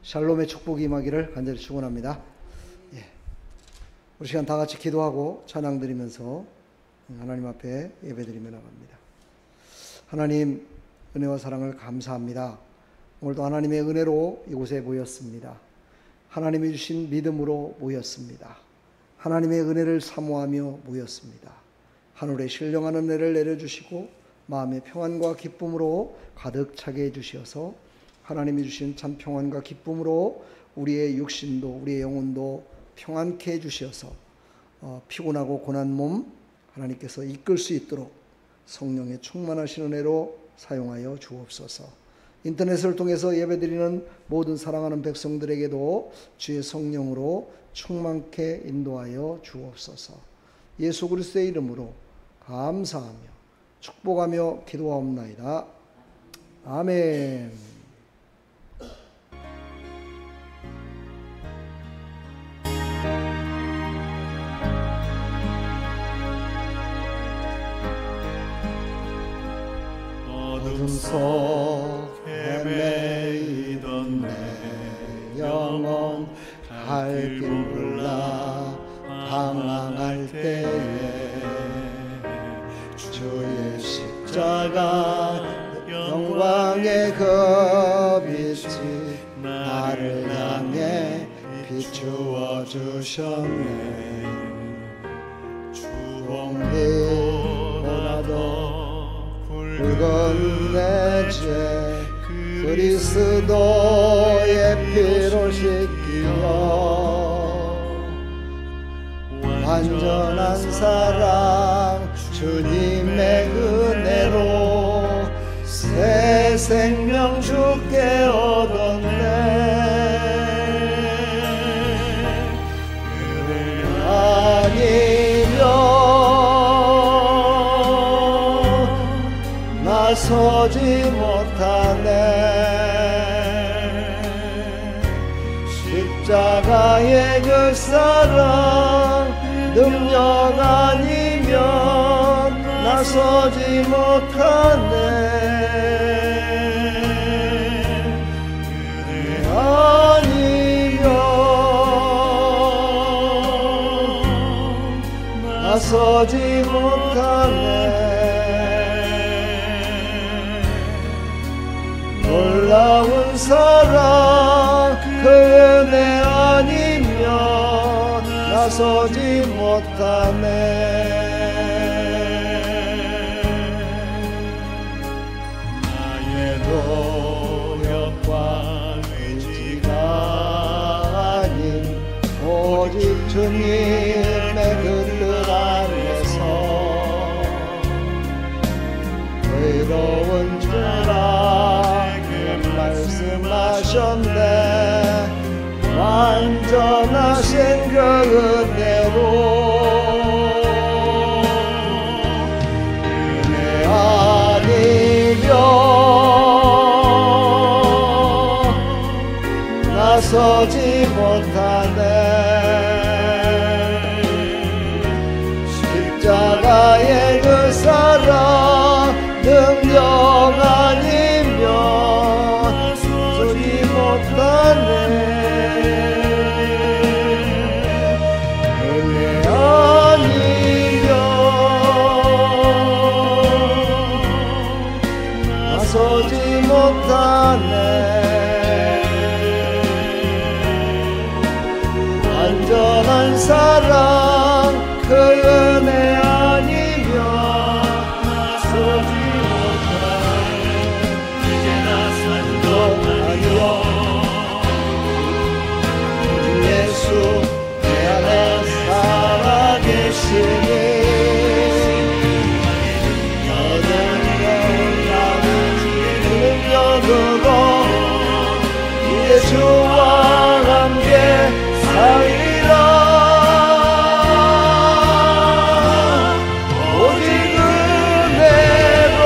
샬롬의 축복이 임하기를 간절히 축원합니다. 우리 시간 다 같이 기도하고 찬양 드리면서 하나님 앞에 예배드리며 나갑니다. 하나님, 은혜와 사랑을 감사합니다. 오늘도 하나님의 은혜로 이곳에 모였습니다. 하나님이 주신 믿음으로 모였습니다. 하나님의 은혜를 사모하며 모였습니다. 하늘에 신령한 은혜를 내려주시고 마음의 평안과 기쁨으로 가득 차게 해주시어서 하나님이 주신 참 평안과 기쁨으로 우리의 육신도 우리의 영혼도 평안케 해주시어서 피곤하고 고난 몸 하나님께서 이끌 수 있도록 성령의 충만하신 은혜로 사용하여 주옵소서. 인터넷을 통해서 예배드리는 모든 사랑하는 백성들에게도 주의 성령으로 충만케 인도하여 주옵소서. 예수 그리스도의 이름으로 감사하며 축복하며 기도하옵나이다. 아멘. 어둠 속 헤매이던 내 영혼 갈 길 몰라 방황할 때에 주의 십자가 영광의 그 빛이 나를 향해 비추어 주셨네. 주홍빛보다도 붉은 내 죄 그리스도의 피로 씻기어 완전한 사랑 주님의 은혜로 새 생명 주께 얻었네. 은혜 아니면 나서지 못하네. 십자가의 그 사랑 능력 아니면 나서지 못하네. 은혜 아니면 나서지 못하네. 놀라운 사랑 그 은혜 아니면 나서지 못하네. 나의 노력과 의지가 아닌 오직 주님의 그 뜻 안에서 의로운 주라 말씀하셨네. 완전하신 그 은혜로 은혜 아니면 나서지 못하네. 십자가의 그 사랑 능력 아니면 은혜 아니면 나서지 못하네. 완전한 사랑 그 은혜 아니면 나서지 못하네. 이제나 산도 아니요 예수 내 안에 살아계시니 능력으로 이제 주와 함께 살리라. 오직 은혜로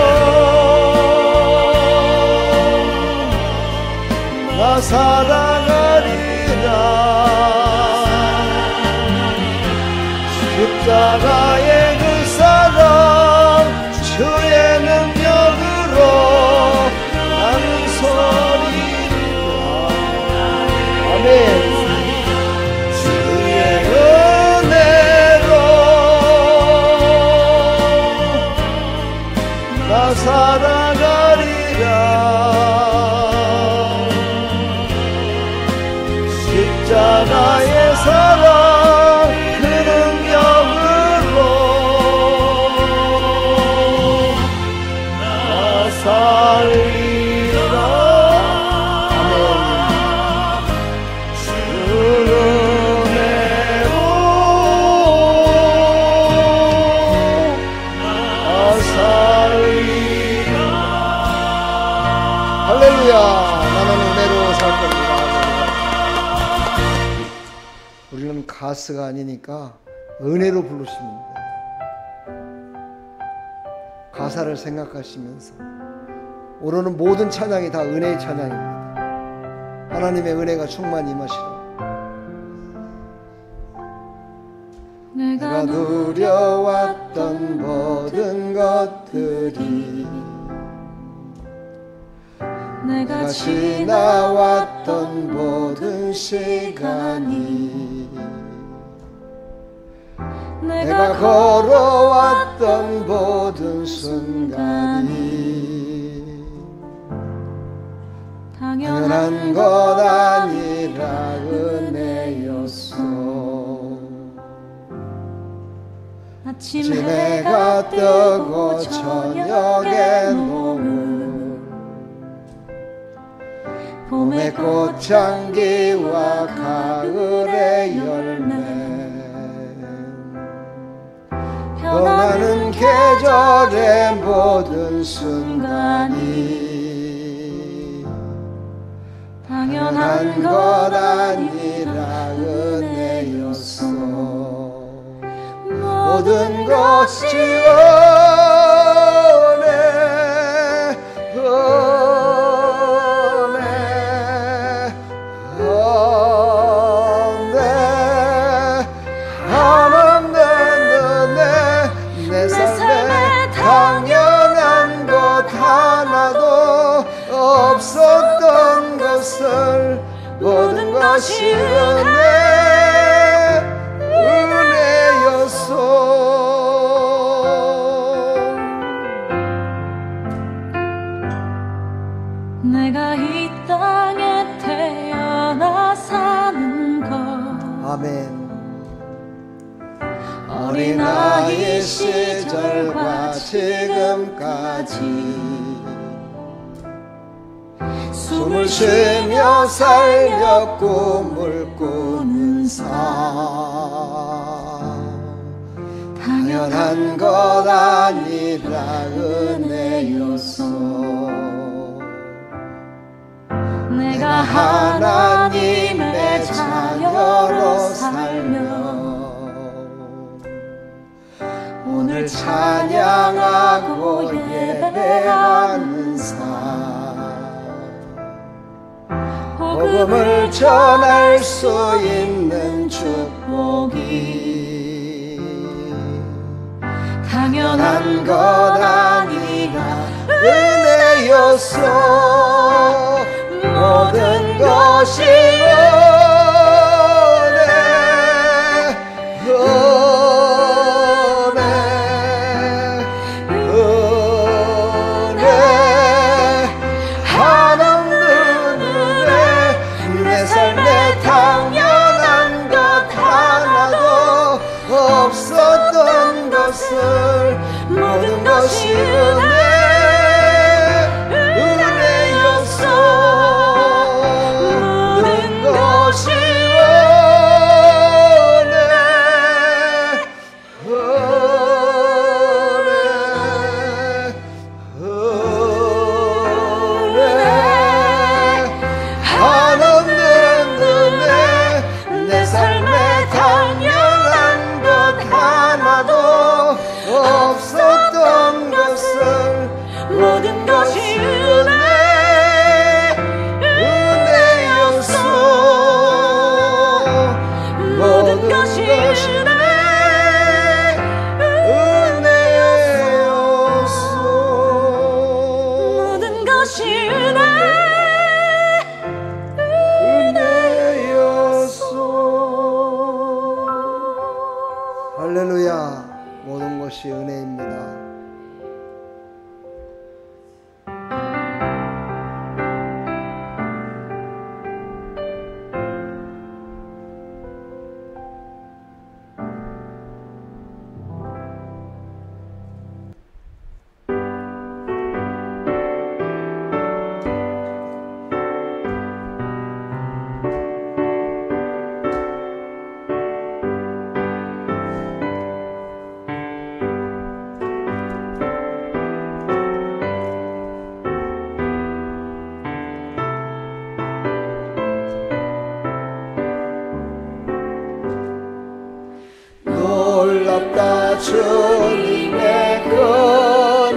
나 살아가리라. 십자가의 그 사랑 주의 능력으로 나는 소리라. 가스가 아니니까 은혜로 부르시면 돼요. 가사를 생각하시면서 오늘은 모든 찬양이 다 은혜의 찬양입니다. 하나님의 은혜가 충만히 임하시라고. 내가 누려왔던 모든 것들이 내가 지나왔던 모든 시간이 내가 걸어왔던 모든 순간이 당연한 것 아니라 은혜였어. 아침 해가 뜨고 저녁에 노을 봄의 꽃향기와 가을의 열매 변하는 계절의 모든 순간이 당연한 것 아니라 은혜였어. 모든 것이 은혜 하나님 은혜 내 삶에 당연한 것 하나도 없었던 것을 모든 것이 은혜였어. 내가 이 땅에 태어나 사는 것 아멘. 어린아이 시절과 지금까지 숨을 쉬며 살며 꿈을 꾸는 삶 당연한 것 아니라 은혜였어. 내가 하나님의 자녀로 살며 오늘 찬양하고 예배하는 삶 복음을 전할 수 있는 축복이 당연한 것 아니라 은혜였어. 모든 것이 없었던 것을 모든 것이 은혜였어. 모든 놀랍다 주님의 그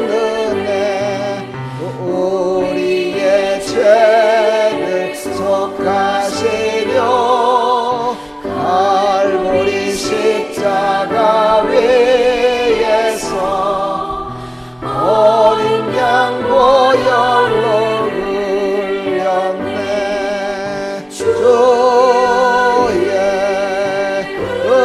은혜 우리의 죄를 속하시려 갈보리 십자가 위에서 어린 양 보혈로 흘렸네. 주의 은혜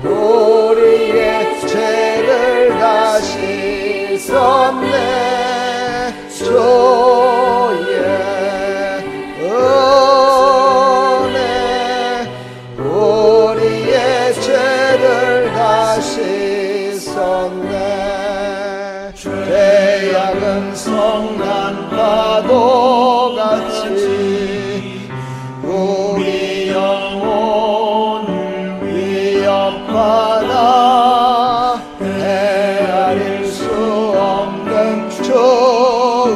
우리의 죄를 다 씻었네. 주의 은혜 우리의 죄를 다 씻었네. 죄악은 성난 파도같이 우리 영혼을 위협하나 헤아릴 수 없는 주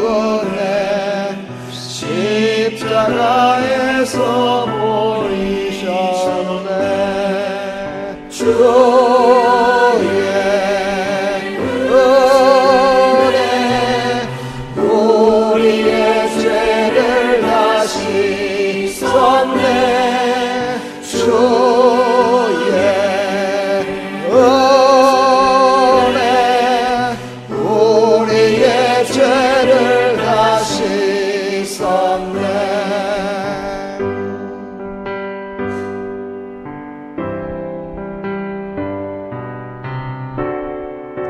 은혜 십자가에서 보이셨네. 주의 은혜 우리의 죄를 다 씻었네. 주의 은혜 우리의 죄를 다 씻었네.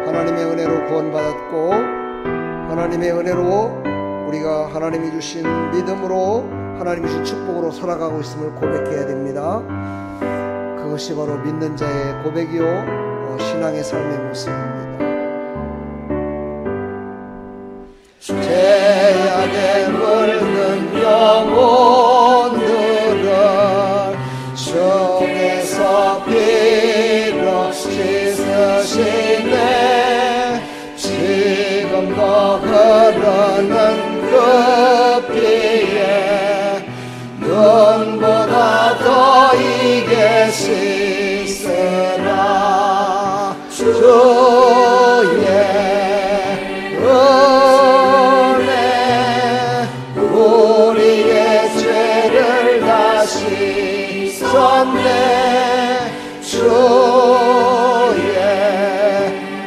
하나님의 은혜로 구원받았고 하나님의 은혜로 우리가 하나님이 주신 믿음으로 하나님이 주신 축복으로 살아가고 있음을 고백해야 됩니다. 그것이 바로 믿는 자의 고백이요 신앙의 삶의 모습입니다. 죄악에 물든 영혼들을 주께서 피로 씻으시네. 지금도 흐르는 그 피에 눈보다 더 이게 씻으라. 주의 은혜 우리의 죄를 다 씻었네. 주의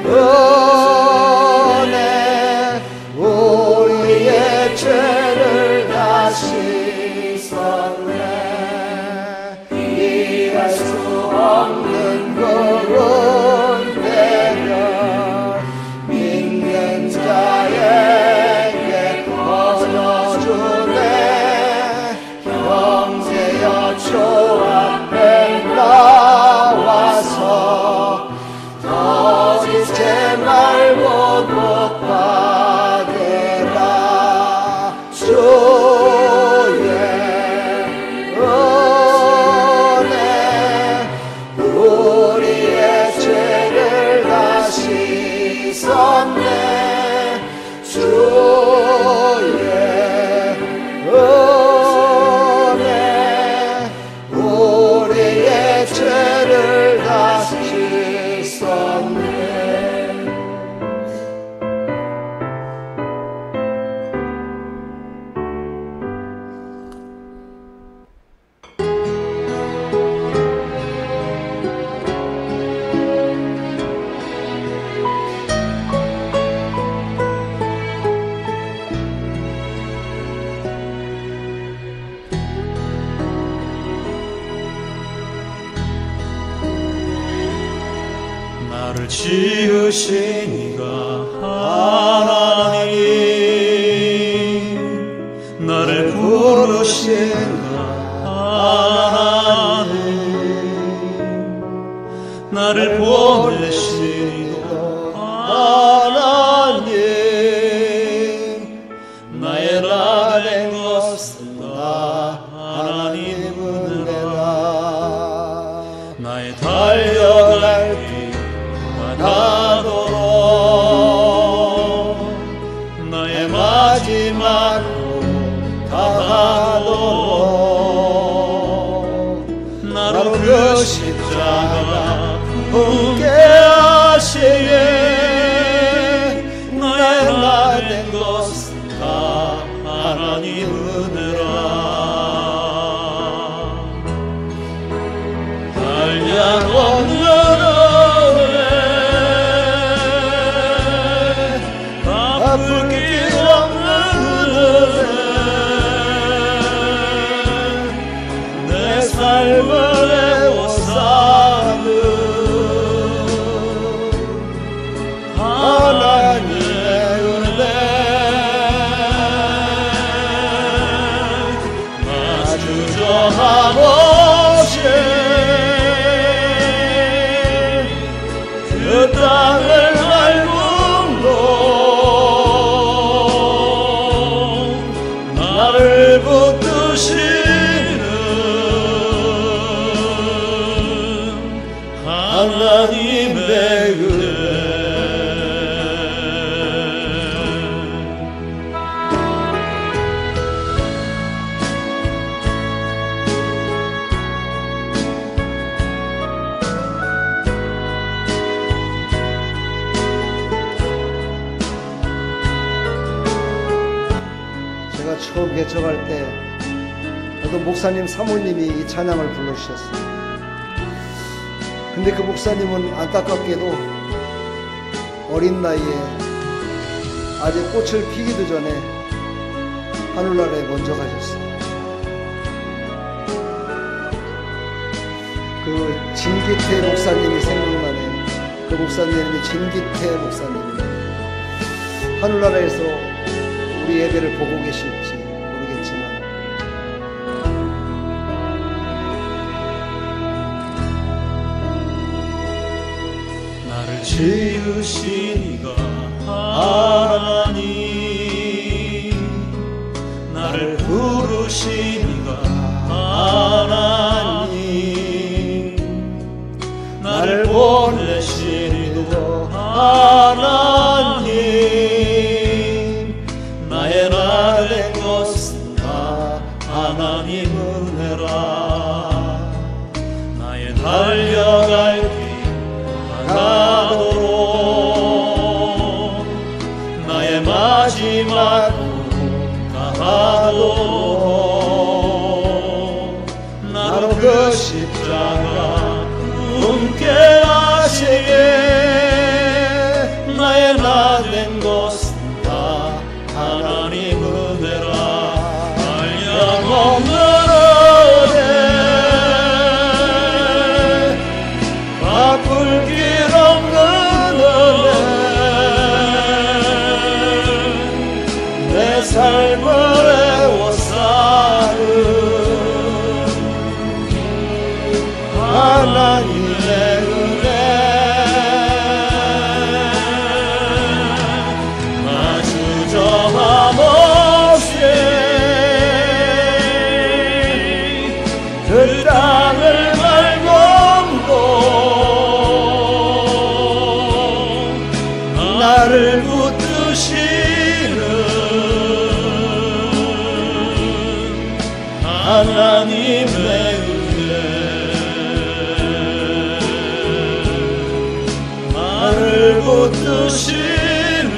은혜 우리의 죄를 다 씻었네. 이해할 수 없는 그 은혜를 믿는 자에게 거저주네. 형제여 주 앞에 나와서 거짓 제 말고 복 받으라. 주의 은혜 우리의 죄를 다 씻었네. 주의 은혜 우리의 죄를 다 씻었네. 나를 지으신 이가 하나님 나를 부르신 이가 하나님 나를 보내신 이가 하나님 나의 나된 것은 다 하나님 은혜라. 나의 달려갈 길 다하도록 나의 마지막으로 다하도록 나로 그 십자가 함께하시네. 나의 나 된 것은 다 하나님 은혜라. 한량 없는 은혜, 갚을 길 없는 은혜, 내 삶을 애워싸는 하나님의 은혜. 아주 저함없이 그 땅을 밟음도 나를 붙드시는 하나님의 은혜. 제가 처음 개척할 때 어떤 목사님 사모님이 이 찬양을 불러주셨어요. 근데 그 목사님은 안타깝게도 어린 나이에 아직 꽃을 피기도 전에 하늘나라에 먼저 가셨어요. 그 진기태 목사님이 생각나네요. 그 목사님이 진기태 목사님입니다. 하늘나라에서 우리 예배를 보고 계실지 모르겠지만 나를 지으신 이가 하나님, 나를 부르신 이가 하나님, 나를 보내신 이도 하나님, 나의 나 된 것은 다 하나님 은혜라. 나의 달려갈 길 가도록, 나의 마지막 다하도록, 나로 그 십자가 함께 하시게. 나의 나 된 것은 다 하나님 은혜라. 한량없는 은혜, 갚을 길 없는 은혜, 내 삶을 애워싸는 하나님의 은혜. 아주 저함없이 그 땅을 밟음도 나를 붙드시는 하나님의 은혜. 나를 붙드시는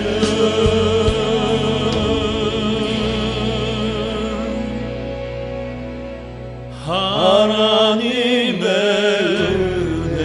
하나님의 은혜.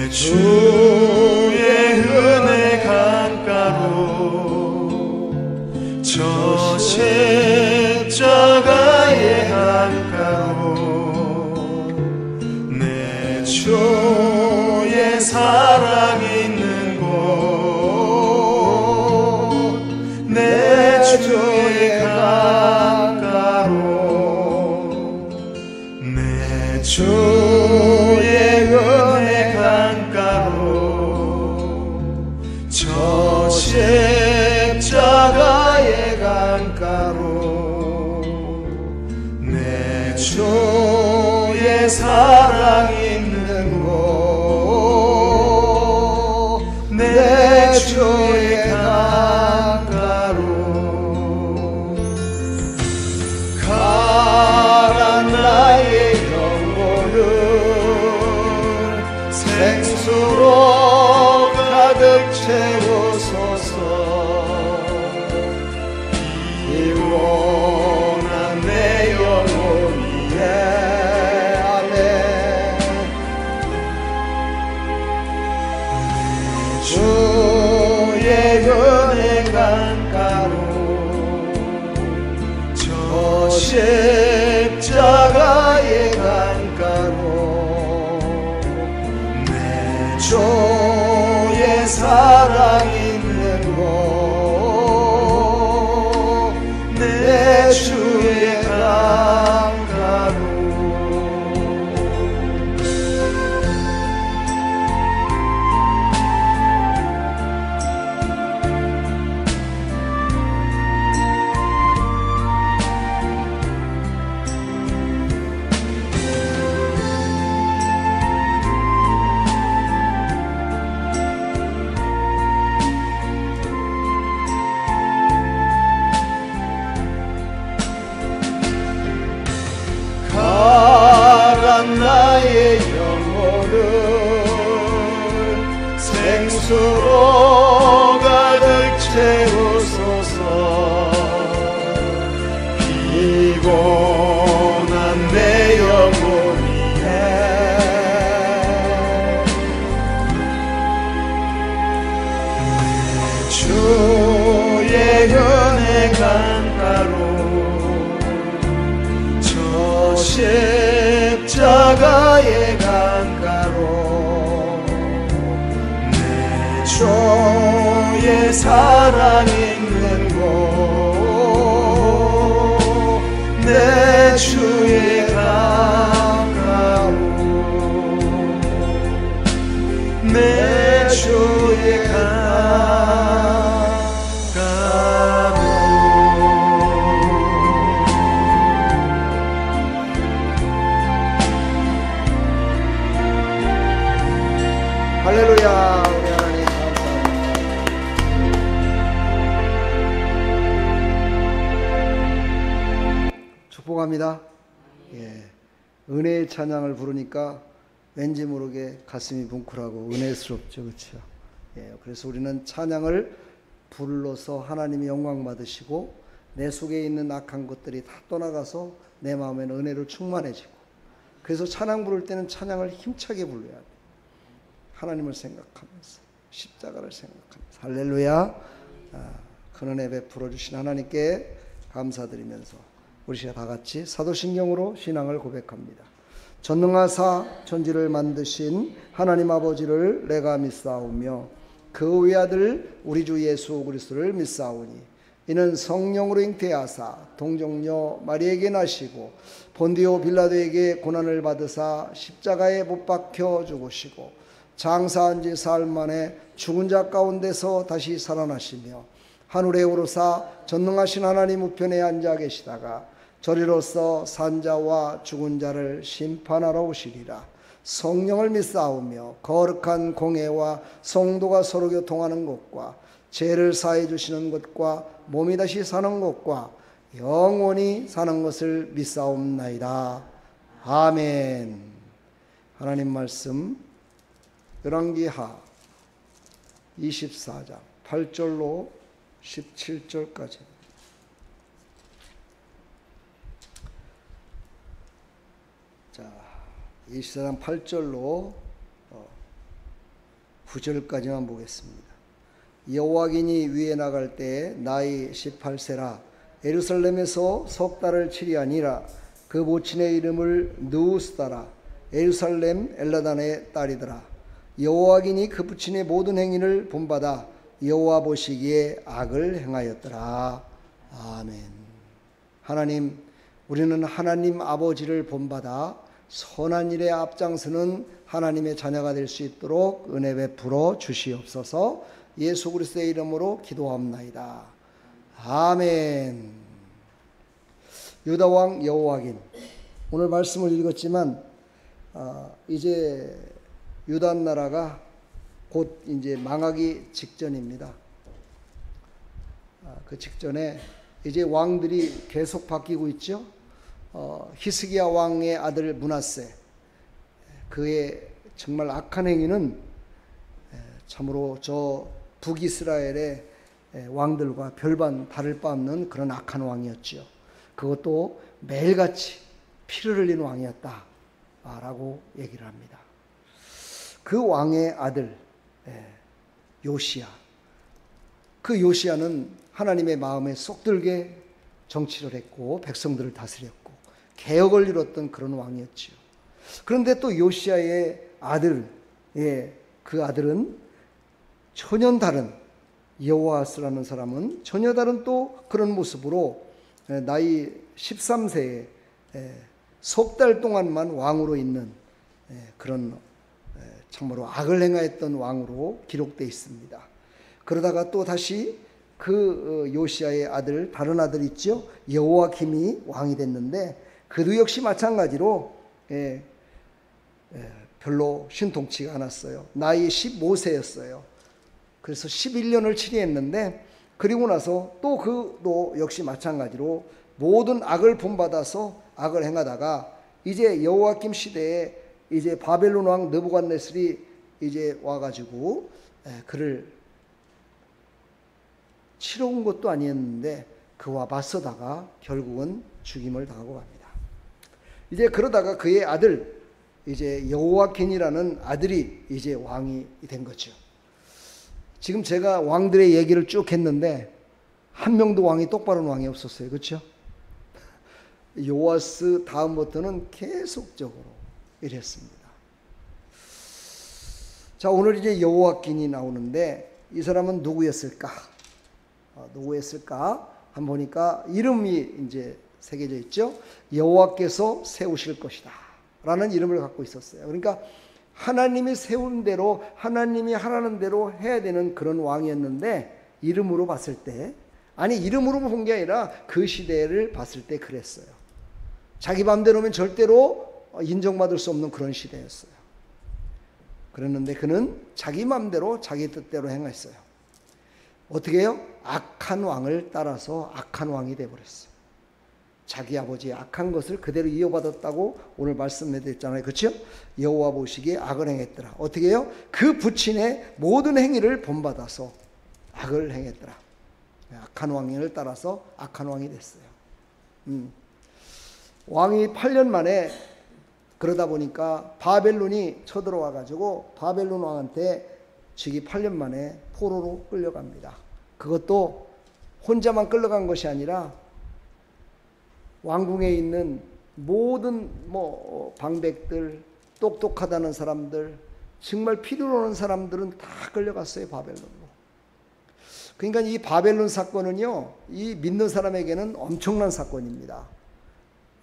주의 은혜 강가로 저 십자가의 강가로 내 주의 사랑 있는 곳 주의 은혜 강가로 저 십자가의 강가로 내 주의 사랑 있는 곳 내 주의 강가로 가란 나의 생수로 가득 채우소서 피곤한 내 영혼 위에 아멘 주의 은혜 강가로 저 십자가의 강가로 주의 사랑 있는 곳 내 주의 강가로 나의 영혼을 생수로 가득 채우소서 피곤한 내 영혼 위에 주의 은혜 강가로 저 십자가의 강가로 내 주의 사랑 있는 곳 내 주의 강가로 내 주의 강가로 할렐루야. 우리 하나님 감사합니다. 축복합니다. 예, 은혜의 찬양을 부르니까 왠지 모르게 가슴이 뭉클하고 은혜스럽죠, 그렇죠? 예, 그래서 우리는 찬양을 불러서 하나님이 영광 받으시고 내 속에 있는 악한 것들이 다 떠나가서 내 마음에는 은혜로 충만해지고, 그래서 찬양 부를 때는 찬양을 힘차게 불러야 돼. 하나님을 생각하면서, 십자가를 생각하면서. 할렐루야. 큰 은혜 베풀어 주신 하나님께 감사드리면서 우리 시간 다 같이 사도신경으로 신앙을 고백합니다. 전능하사 천지를 만드신 하나님 아버지를 내가 믿사오며 그 외아들 우리 주 예수 그리스도를 믿사오니 이는 성령으로 잉태하사 동정녀 마리에게 나시고 본디오 빌라도에게 고난을 받으사 십자가에 못 박혀 죽으시고 장사한 지 사흘 만에 죽은 자 가운데서 다시 살아나시며 하늘에 오르사 전능하신 하나님 우편에 앉아 계시다가 저리로서 산자와 죽은 자를 심판하러 오시리라. 성령을 믿사오며 거룩한 공회와 성도가 서로 교통하는 것과 죄를 사해 주시는 것과 몸이 다시 사는 것과 영원히 사는 것을 믿사옵나이다. 아멘. 하나님 말씀 열왕기하 24장 8절로 17절까지. 자, 24장 8절로 9절까지만 보겠습니다. 여호와긴이 위에 나갈 때 나이 18세라 예루살렘에서 석 달을 치리하니라. 그 모친의 이름을 느우스다라. 예루살렘 엘라단의 딸이더라. 여호와긴이 그 부친의 모든 행위를 본받아 여호와 보시기에 악을 행하였더라. 아멘. 하나님, 우리는 하나님 아버지를 본받아 선한 일에 앞장서는 하나님의 자녀가 될 수 있도록 은혜 베풀어 주시옵소서. 예수 그리스도의 이름으로 기도합나이다. 아멘. 유다 왕 여호와긴, 오늘 말씀을 읽었지만 이제 유다 나라가 곧 이제 망하기 직전입니다. 그 직전에 이제 왕들이 계속 바뀌고 있죠. 히스기야 왕의 아들 므낫세, 그의 정말 악한 행위는 참으로 저 북이스라엘의 왕들과 별반 다를 바 없는 그런 악한 왕이었죠. 그것도 매일같이 피를 흘린 왕이었다라고 얘기를 합니다. 그 왕의 아들 요시야, 그 요시야는 하나님의 마음에 쏙 들게 정치를 했고 백성들을 다스렸고 개혁을 이뤘던 그런 왕이었지요. 그런데 또 요시야의 아들, 그 아들은 전혀 다른, 여호아스라는 사람은 전혀 다른 또 그런 모습으로 나이 13세에 석 달 동안만 왕으로 있는 그런 참으로 악을 행하였던 왕으로 기록되어 있습니다. 그러다가 또 다시 그 요시야의 아들, 다른 아들 있죠, 여호와김이 왕이 됐는데 그도 역시 마찬가지로 별로 신통치가 않았어요. 나이 15세였어요. 그래서 11년을 치리했는데, 그리고 나서 또 그도 역시 마찬가지로 모든 악을 본받아서 악을 행하다가 이제 여호와김 시대에 이제 바벨론 왕 느부갓네살이 이제 와가지고 그를 치러 온 것도 아니었는데 그와 맞서다가 결국은 죽임을 당하고 갑니다. 이제 그러다가 그의 아들 이제 여호와긴이라는 아들이 이제 왕이 된 거죠. 지금 제가 왕들의 얘기를 쭉 했는데 한 명도 왕이 똑바른 왕이 없었어요. 그렇죠? 요아스 다음부터는 계속적으로 이랬습니다. 자, 오늘 이제 여호와긴이 나오는데 이 사람은 누구였을까? 누구였을까? 한번 보니까 이름이 이제 새겨져 있죠. 여호와께서 세우실 것이다 라는 이름을 갖고 있었어요. 그러니까 하나님이 세운 대로, 하나님이 하라는 대로 해야 되는 그런 왕이었는데, 이름으로 봤을 때, 아니 이름으로 본 게 아니라 그 시대를 봤을 때 그랬어요. 자기 마음대로면 절대로 인정받을 수 없는 그런 시대였어요. 그랬는데 그는 자기 마음대로 자기 뜻대로 행했어요. 어떻게 해요? 악한 왕을 따라서 악한 왕이 되어버렸어요. 자기 아버지의 악한 것을 그대로 이어받았다고 오늘 말씀해드렸잖아요. 그렇죠? 여호와 보시기에 악을 행했더라. 어떻게 해요? 그 부친의 모든 행위를 본받아서 악을 행했더라. 악한 왕을 따라서 악한 왕이 됐어요. 왕이 8년 만에, 그러다 보니까 바벨론이 쳐들어와 가지고 바벨론 왕한테 즉위 8년 만에 포로로 끌려갑니다. 그것도 혼자만 끌려간 것이 아니라 왕궁에 있는 모든 방백들, 똑똑하다는 사람들, 정말 필요로 하는 사람들은 다 끌려갔어요, 바벨론으로. 그러니까 이 바벨론 사건은요, 이 믿는 사람에게는 엄청난 사건입니다.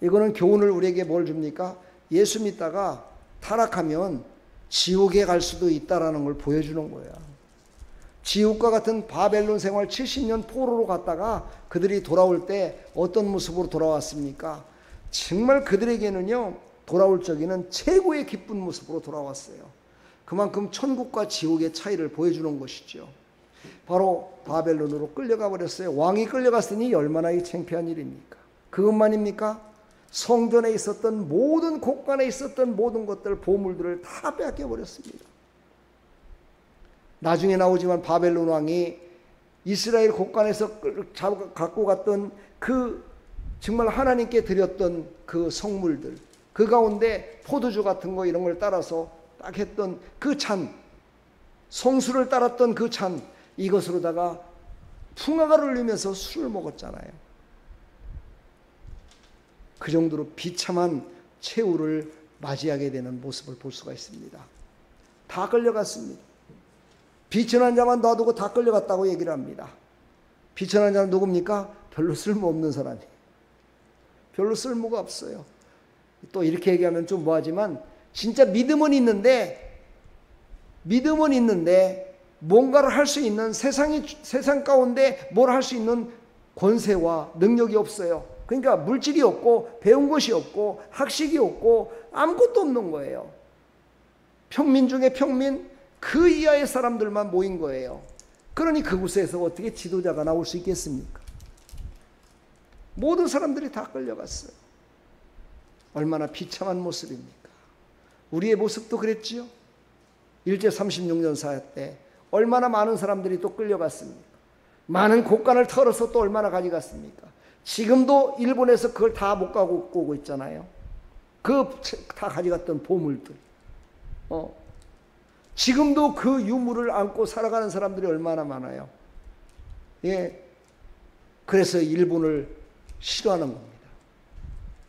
이거는 교훈을 우리에게 뭘 줍니까? 예수 믿다가 타락하면 지옥에 갈 수도 있다라는 걸 보여주는 거예요. 지옥과 같은 바벨론 생활 70년 포로로 갔다가 그들이 돌아올 때 어떤 모습으로 돌아왔습니까? 정말 그들에게는요, 돌아올 적에는 최고의 기쁜 모습으로 돌아왔어요. 그만큼 천국과 지옥의 차이를 보여주는 것이죠. 바로 바벨론으로 끌려가 버렸어요. 왕이 끌려갔으니 얼마나 이 창피한 일입니까? 그것만입니까? 성전에 있었던 모든 곳간에 있었던 모든 것들, 보물들을 다 빼앗겨 버렸습니다. 나중에 나오지만 바벨론 왕이 이스라엘 곳간에서 갖고 갔던 그 정말 하나님께 드렸던 그 성물들, 그 가운데 포도주 같은 거 이런 걸 따라서 딱 했던 그 잔, 성수를 따랐던 그 잔, 이것으로다가 풍화가를 흘리면서 술을 먹었잖아요. 그 정도로 비참한 최후를 맞이하게 되는 모습을 볼 수가 있습니다. 다 끌려갔습니다. 비천한 자만 놔두고 다 끌려갔다고 얘기를 합니다. 비천한 자는 누굽니까? 별로 쓸모없는 사람이에요. 별로 쓸모가 없어요. 또 이렇게 얘기하면 좀 뭐하지만 진짜 믿음은 있는데 뭔가를 할 수 있는 세상 가운데 뭘 할 수 있는 권세와 능력이 없어요. 그러니까 물질이 없고 배운 것이 없고 학식이 없고 아무것도 없는 거예요. 평민 중에 평민, 그 이하의 사람들만 모인 거예요. 그러니 그곳에서 어떻게 지도자가 나올 수 있겠습니까? 모든 사람들이 다 끌려갔어요. 얼마나 비참한 모습입니까? 우리의 모습도 그랬지요. 일제 36년 사회 때 얼마나 많은 사람들이 또 끌려갔습니까? 많은 곡간을 털어서 또 얼마나 가져갔습니까? 지금도 일본에서 그걸 다 못 가고 오고 있잖아요. 그 다 가져갔던 보물들. 지금도 그 유물을 안고 살아가는 사람들이 얼마나 많아요. 예. 그래서 일본을 싫어하는 겁니다.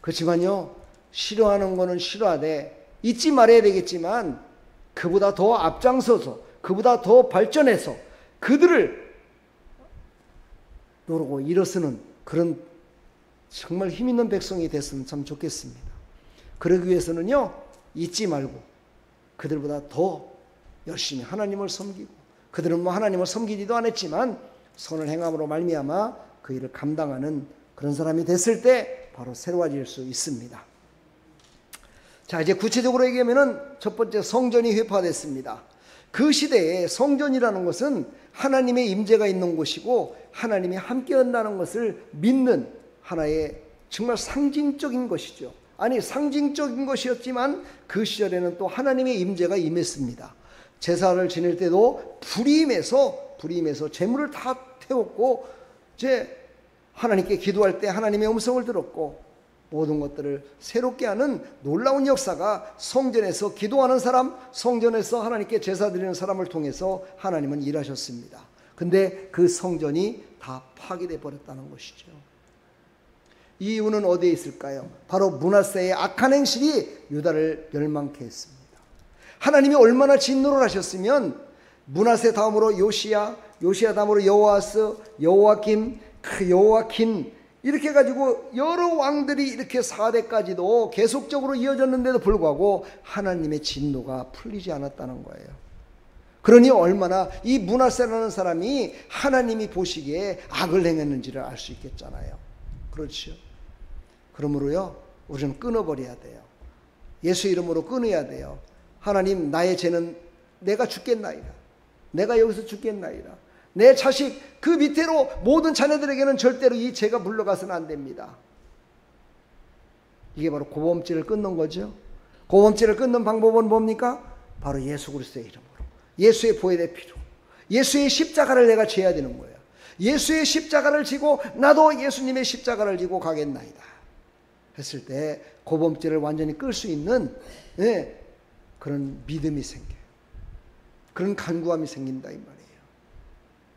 그렇지만요, 싫어하는 거는 싫어하되 잊지 말아야 되겠지만 그보다 더 앞장서서 그보다 더 발전해서 그들을 노르고 일어서는 그런 정말 힘있는 백성이 됐으면 참 좋겠습니다. 그러기 위해서는요, 잊지 말고 그들보다 더 열심히 하나님을 섬기고, 그들은 뭐 하나님을 섬기지도 않았지만 선을 행함으로 말미암아 그 일을 감당하는 그런 사람이 됐을 때 바로 새로워질 수 있습니다. 자, 이제 구체적으로 얘기하면은 첫 번째, 성전이 회파됐습니다. 그 시대에 성전이라는 것은 하나님의 임재가 있는 곳이고 하나님이 함께 한다는 것을 믿는 하나의 정말 상징적인 것이죠. 아니, 상징적인 것이었지만 그 시절에는 또 하나님의 임재가 임했습니다. 제사를 지낼 때도 불이 임해서 제물을 다 태웠고, 하나님께 기도할 때 하나님의 음성을 들었고, 모든 것들을 새롭게 하는 놀라운 역사가 성전에서 기도하는 사람, 성전에서 하나님께 제사 드리는 사람을 통해서 하나님은 일하셨습니다. 근데 그 성전이 다 파괴되어 버렸다는 것이죠. 이 이유는 어디에 있을까요? 바로 므낫세의 악한 행실이 유다를 멸망케 했습니다. 하나님이 얼마나 진노를 하셨으면 므낫세 다음으로 요시야 다음으로 여호아스, 여호아kim 이렇게 해가지고 여러 왕들이 이렇게 4대까지도 계속적으로 이어졌는데도 불구하고 하나님의 진노가 풀리지 않았다는 거예요. 그러니 얼마나 이 므낫세라는 사람이 하나님이 보시기에 악을 행했는지를 알 수 있겠잖아요. 그렇죠. 그러므로요, 우리는 끊어버려야 돼요. 예수 이름으로 끊어야 돼요. 하나님, 나의 죄는 내가 죽겠나이다. 내가 여기서 죽겠나이다. 내 자식 그 밑으로 모든 자녀들에게는 절대로 이 죄가 물러가서는 안 됩니다. 이게 바로 고범죄를 끊는 거죠. 고범죄를 끊는 방법은 뭡니까? 바로 예수 그리스도의 이름으로, 예수의 보혈의 피로, 예수의 십자가를 내가 져야 되는 거예요. 예수의 십자가를 지고 나도 예수님의 십자가를 지고 가겠나이다 했을 때 고범죄를 완전히 끌 수 있는 그런 믿음이 생겨요. 그런 간구함이 생긴다 이 말이에요.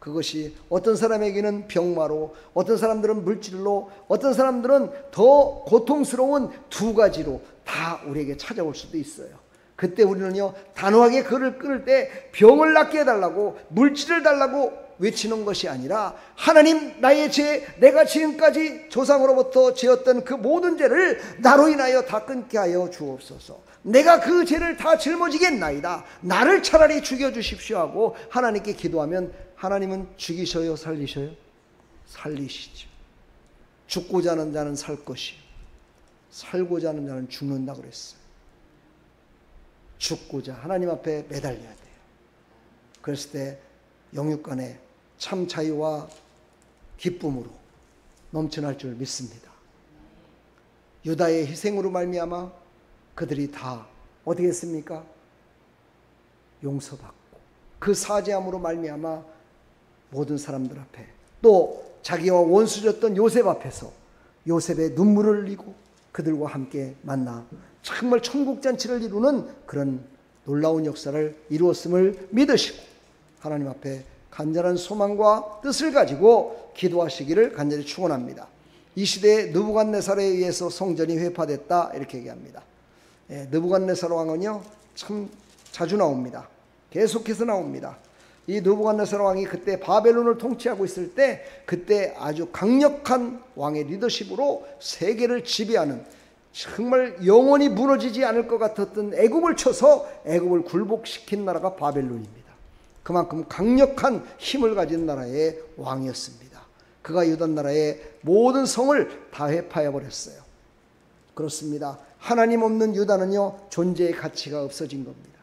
그것이 어떤 사람에게는 병마로, 어떤 사람들은 물질로, 어떤 사람들은 더 고통스러운 두 가지로 다 우리에게 찾아올 수도 있어요. 그때 우리는요, 단호하게 그를 끊을 때 병을 낫게 해달라고, 물질을 달라고 외치는 것이 아니라, 하나님, 나의 죄, 내가 지금까지 조상으로부터 지었던 그 모든 죄를 나로 인하여 다 끊게 하여 주옵소서. 내가 그 죄를 다 짊어지겠나이다. 나를 차라리 죽여주십시오 하고 하나님께 기도하면 하나님은 죽이셔요, 살리셔요? 살리시죠. 죽고자 하는 자는 살 것이요, 살고자 하는 자는 죽는다 그랬어요. 죽고자 하나님 앞에 매달려야 돼요. 그랬을 때 영육간에 참 자유와 기쁨으로 넘쳐날 줄 믿습니다. 유다의 희생으로 말미암아 그들이 다 어떻게 했습니까? 용서받고, 그 사죄함으로 말미암아 모든 사람들 앞에, 또 자기와 원수졌던 요셉 앞에서 요셉의 눈물을 흘리고 그들과 함께 만나 정말 천국잔치를 이루는 그런 놀라운 역사를 이루었음을 믿으시고 하나님 앞에 간절한 소망과 뜻을 가지고 기도하시기를 간절히 축원합니다. 이 시대에 느부갓네살에 의해서 성전이 회파됐다 이렇게 얘기합니다. 느부갓네살 왕은요, 참 자주 나옵니다. 계속해서 나옵니다. 이 느부갓네살 왕이 그때 바벨론을 통치하고 있을 때, 그때 아주 강력한 왕의 리더십으로 세계를 지배하는 정말 영원히 무너지지 않을 것 같았던 애굽을 쳐서 애굽을 굴복시킨 나라가 바벨론입니다. 그만큼 강력한 힘을 가진 나라의 왕이었습니다. 그가 유다 나라의 모든 성을 다 회파해버렸어요. 그렇습니다. 하나님 없는 유다는요, 존재의 가치가 없어진 겁니다.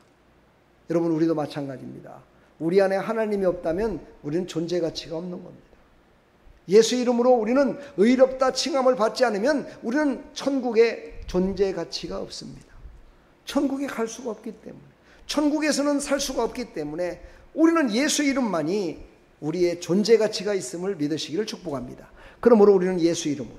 여러분, 우리도 마찬가지입니다. 우리 안에 하나님이 없다면 우리는 존재 가치가 없는 겁니다. 예수 이름으로 우리는 의롭다 칭함을 받지 않으면 우리는 천국에 존재 가치가 없습니다. 천국에 갈 수가 없기 때문에, 천국에서는 살 수가 없기 때문에 우리는 예수 이름만이 우리의 존재 가치가 있음을 믿으시기를 축복합니다. 그러므로 우리는 예수 이름으로,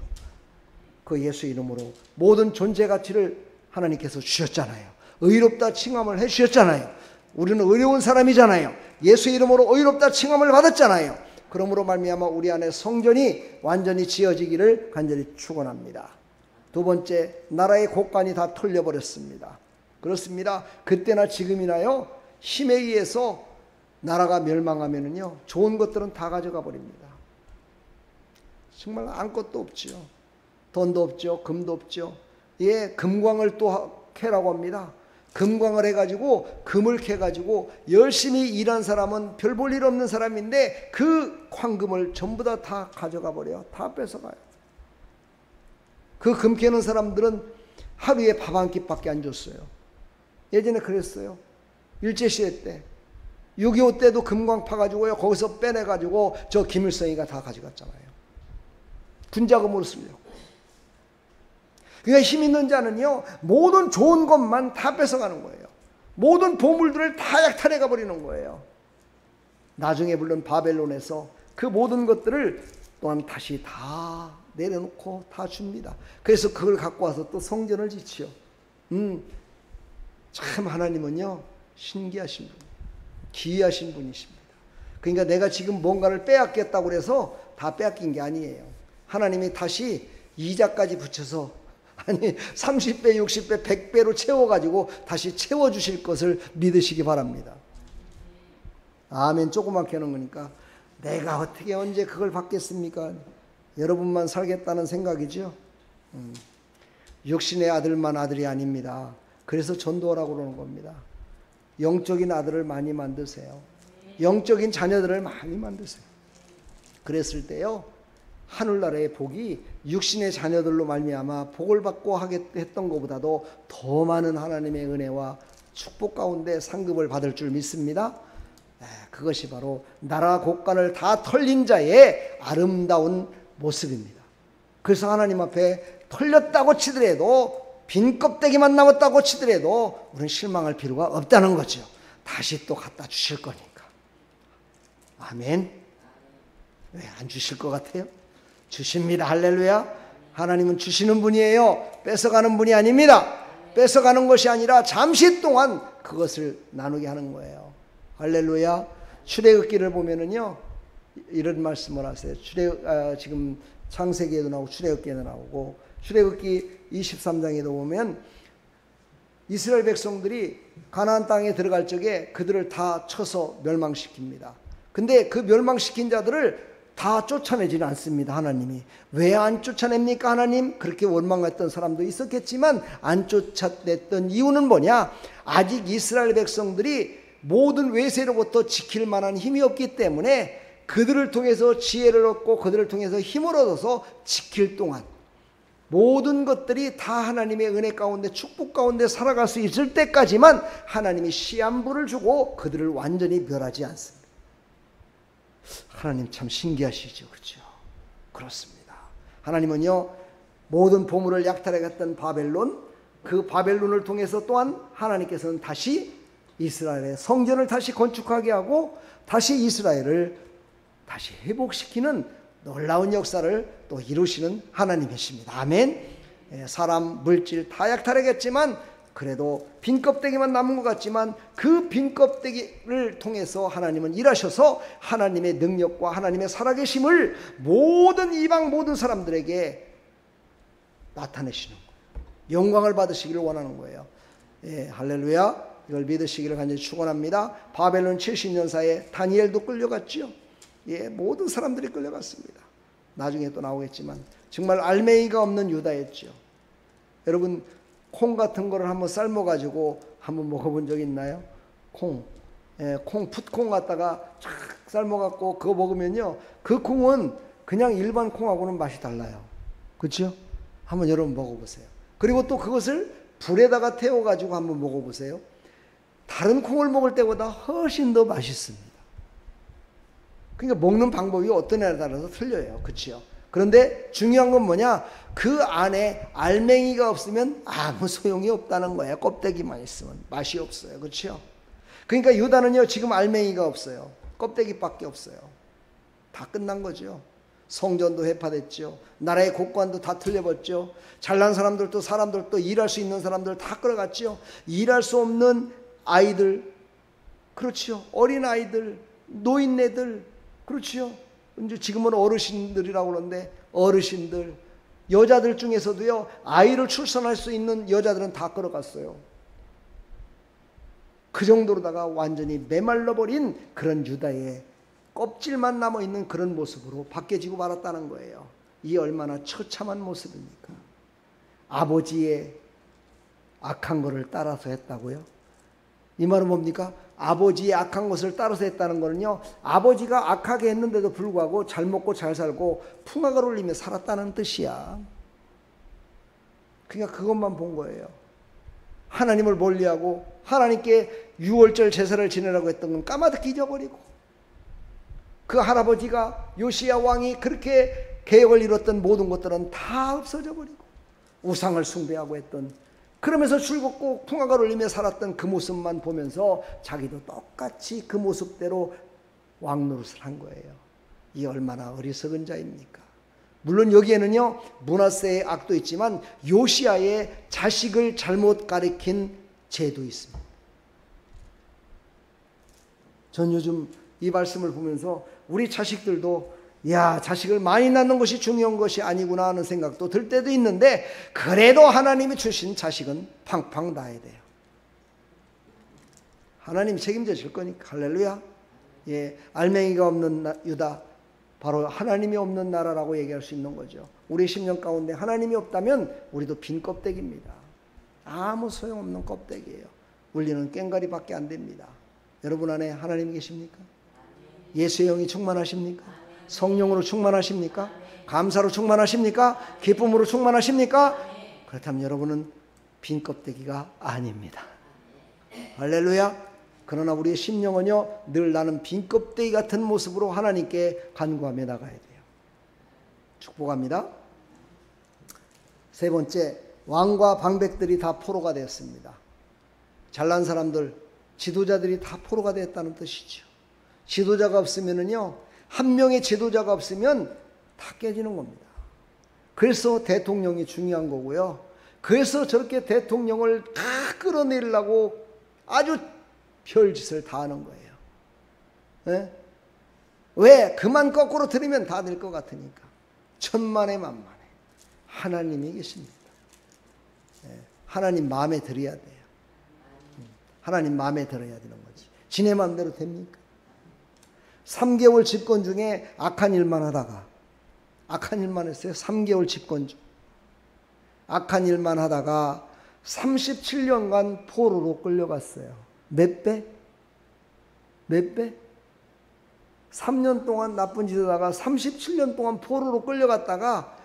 그 예수 이름으로 모든 존재 가치를 하나님께서 주셨잖아요. 의롭다 칭함을 해주셨잖아요. 우리는 의로운 사람이잖아요. 예수 이름으로 의롭다 칭함을 받았잖아요. 그러므로 말미암아 우리 안에 성전이 완전히 지어지기를 간절히 축원합니다. 두 번째, 나라의 곳간이 다 털려버렸습니다. 그렇습니다. 그때나 지금이나요, 힘에 의해서 나라가 멸망하면은요, 좋은 것들은 다 가져가 버립니다. 정말 아무것도 없지요. 돈도 없죠. 금도 없죠. 예, 금광을 또 캐라고 합니다. 금광을 해가지고, 금을 캐가지고 열심히 일한 사람은 별 볼 일 없는 사람인데 그 황금을 전부 다 가져가 버려요. 다 뺏어가요. 그 금 캐는 사람들은 하루에 밥 한 끼밖에 안 줬어요. 예전에 그랬어요. 일제시대 때, 6.25 때도 금광 파가지고요, 거기서 빼내가지고 저 김일성이가 다 가져갔잖아요. 군자금으로 쓰려고. 그러니까 힘 있는 자는요, 모든 좋은 것만 다 뺏어가는 거예요. 모든 보물들을 다 약탈해가 버리는 거예요. 나중에 물론 바벨론에서 그 모든 것들을 또한 다시 다 내려놓고 다 줍니다. 그래서 그걸 갖고 와서 또 성전을 짓지요. 참 하나님은요, 신기하신 분, 기이하신 분이십니다. 그러니까 내가 지금 뭔가를 빼앗겠다고 해서 다 빼앗긴 게 아니에요. 하나님이 다시 이자까지 붙여서, 아니 30배, 60배, 100배로 채워가지고 다시 채워주실 것을 믿으시기 바랍니다. 아멘. 조그맣게 하는 거니까 내가 어떻게 언제 그걸 받겠습니까? 여러분만 살겠다는 생각이죠. 육신의 아들만 아들이 아닙니다. 그래서 전도하라고 그러는 겁니다. 영적인 아들을 많이 만드세요. 영적인 자녀들을 많이 만드세요. 그랬을 때요, 하늘나라의 복이 육신의 자녀들로 말미암아 복을 받고 했던 것보다도 더 많은 하나님의 은혜와 축복 가운데 상급을 받을 줄 믿습니다. 그것이 바로 나라 곳간을 다 털린 자의 아름다운 모습입니다. 그래서 하나님 앞에 털렸다고 치더라도, 빈 껍데기만 남았다고 치더라도 우리는 실망할 필요가 없다는 거죠. 다시 또 갖다 주실 거니까. 아멘. 왜 안 주실 것 같아요? 주십니다. 할렐루야. 하나님은 주시는 분이에요. 뺏어가는 분이 아닙니다. 뺏어가는 것이 아니라 잠시 동안 그것을 나누게 하는 거예요. 할렐루야. 출애굽기를 보면은요, 이런 말씀을 하세요. 지금 창세기에도 나오고 출애굽기에도 나오고, 출애굽기 23장에도 보면 이스라엘 백성들이 가나안 땅에 들어갈 적에 그들을 다 쳐서 멸망시킵니다. 근데 그 멸망시킨 자들을 다 쫓아내지는 않습니다. 하나님이. 왜 안 쫓아냅니까 하나님? 그렇게 원망했던 사람도 있었겠지만 안 쫓아냈던 이유는 뭐냐? 아직 이스라엘 백성들이 모든 외세로부터 지킬 만한 힘이 없기 때문에 그들을 통해서 지혜를 얻고 그들을 통해서 힘을 얻어서 지킬 동안 모든 것들이 다 하나님의 은혜 가운데, 축복 가운데 살아갈 수 있을 때까지만 하나님이 시한부를 주고 그들을 완전히 멸하지 않습니다. 하나님 참 신기하시죠. 그렇죠? 그렇습니다. 하나님은요, 모든 보물을 약탈해 갔던 바벨론, 그 바벨론을 통해서 또한 하나님께서는 다시 이스라엘의 성전을 다시 건축하게 하고 다시 이스라엘을 다시 회복시키는 놀라운 역사를 또 이루시는 하나님이십니다. 아멘. 사람, 물질 다 약탈하겠지만 그래도 빈 껍데기만 남은 것 같지만 그 빈 껍데기를 통해서 하나님은 일하셔서 하나님의 능력과 하나님의 살아계심을 모든 이방 모든 사람들에게 나타내시는 거예요. 영광을 받으시기를 원하는 거예요. 할렐루야. 이걸 믿으시기를 간절히 축원합니다. 바벨론 70년 사이에 다니엘도 끌려갔죠. 모든 사람들이 끌려갔습니다. 나중에 또 나오겠지만 정말 알맹이가 없는 유다였죠. 여러분 콩 같은 거를 한번 삶아가지고 한번 먹어본 적 있나요? 콩. 콩, 풋콩 갖다가 쫙 삶아갖고 그거 먹으면요. 그 콩은 그냥 일반 콩하고는 맛이 달라요. 그렇죠? 한번 여러분 먹어보세요. 그리고 또 그것을 불에다가 태워가지고 한번 먹어보세요. 다른 콩을 먹을 때보다 훨씬 더 맛있습니다. 그러니까 먹는 방법이 어떤 애에 따라서 틀려요. 그렇죠? 그런데 중요한 건 뭐냐? 그 안에 알맹이가 없으면 아무 소용이 없다는 거예요. 껍데기만 있으면 맛이 없어요. 그렇죠? 그러니까 유다는요 지금 알맹이가 없어요. 껍데기밖에 없어요. 다 끝난 거죠. 성전도 회파됐죠. 나라의 곳간도 다 틀려버렸죠. 잘난 사람들도 사람들도 일할 수 있는 사람들 다 끌어갔죠. 일할 수 없는 아이들, 그렇죠. 어린 아이들, 노인네들, 그렇죠. 이제 지금은 어르신들이라고 그러는데 어르신들, 여자들 중에서도요 아이를 출산할 수 있는 여자들은 다 끌어갔어요. 그 정도로다가 완전히 메말라버린 그런 유다의 껍질만 남아있는 그런 모습으로 바뀌어지고 말았다는 거예요. 이 얼마나 처참한 모습입니까? 아버지의 악한 것을 따라서 했다고요? 이 말은 뭡니까? 아버지의 악한 것을 따라서 했다는 거는요, 아버지가 악하게 했는데도 불구하고 잘 먹고 잘 살고 풍악을 올리며 살았다는 뜻이야. 그러니까 그것만 본 거예요. 하나님을 멀리하고 하나님께 유월절 제사를 지내라고 했던 건 까마득히 잊어버리고, 그 할아버지가 요시야 왕이 그렇게 개혁을 이뤘던 모든 것들은 다 없어져 버리고 우상을 숭배하고 했던, 그러면서 즐겁고 풍악을 올리며 살았던 그 모습만 보면서 자기도 똑같이 그 모습대로 왕노릇을 한 거예요. 이 얼마나 어리석은 자입니까? 물론 여기에는요 므낫세의 악도 있지만 요시야의 자식을 잘못 가리킨 죄도 있습니다. 전 요즘 이 말씀을 보면서 우리 자식들도 야, 자식을 많이 낳는 것이 중요한 것이 아니구나 하는 생각도 들 때도 있는데, 그래도 하나님이 주신 자식은 팡팡 낳아야 돼요. 하나님이 책임져 줄 거니까. 할렐루야. 예, 알맹이가 없는 유다, 바로 하나님이 없는 나라라고 얘기할 수 있는 거죠. 우리 심령 가운데 하나님이 없다면 우리도 빈 껍데기입니다. 아무 소용없는 껍데기예요. 울리는 꽹과리밖에 안 됩니다. 여러분 안에 하나님이 계십니까? 예수의 영이 충만하십니까? 성령으로 충만하십니까? 감사로 충만하십니까? 기쁨으로 충만하십니까? 그렇다면 여러분은 빈 껍데기가 아닙니다. 할렐루야. 그러나 우리의 심령은요 늘 나는 빈 껍데기 같은 모습으로 하나님께 간구하며 나가야 돼요. 축복합니다. 세 번째, 왕과 방백들이 다 포로가 되었습니다. 잘난 사람들, 지도자들이 다 포로가 되었다는 뜻이죠. 지도자가 없으면은요, 한 명의 지도자가 없으면 다 깨지는 겁니다. 그래서 대통령이 중요한 거고요. 그래서 저렇게 대통령을 다 끌어내리려고 아주 별짓을 다 하는 거예요. 네? 왜? 그만 거꾸로 들으면 다 될 것 같으니까. 천만에 만만에 하나님이 계십니다. 네. 하나님 마음에 들어야 돼요. 하나님 마음에 들어야 되는 거지. 지네 마음대로 됩니까? 3개월 집권 중에 악한 일만 하다가, 악한 일만 했어요. 3개월 집권 중 악한 일만 하다가 37년간 포로로 끌려갔어요. 몇 배? 몇 배? 3년 동안 나쁜 짓을 하다가 37년 동안 포로로 끌려갔다가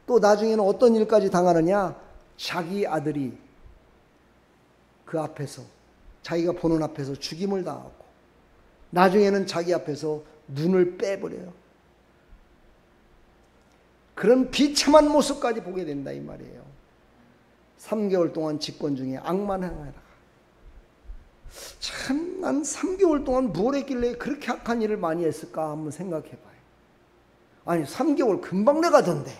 또 나중에는 어떤 일까지 당하느냐? 자기 아들이 그 앞에서, 자기가 보는 앞에서 죽임을 당하고, 나중에는 자기 앞에서 눈을 빼버려요. 그런 비참한 모습까지 보게 된다 이 말이에요. 3개월 동안 집권 중에 악만 행하다가, 참, 난 3개월 동안 뭘 했길래 그렇게 악한 일을 많이 했을까 한번 생각해 봐요. 아니 3개월 금방 내가던데,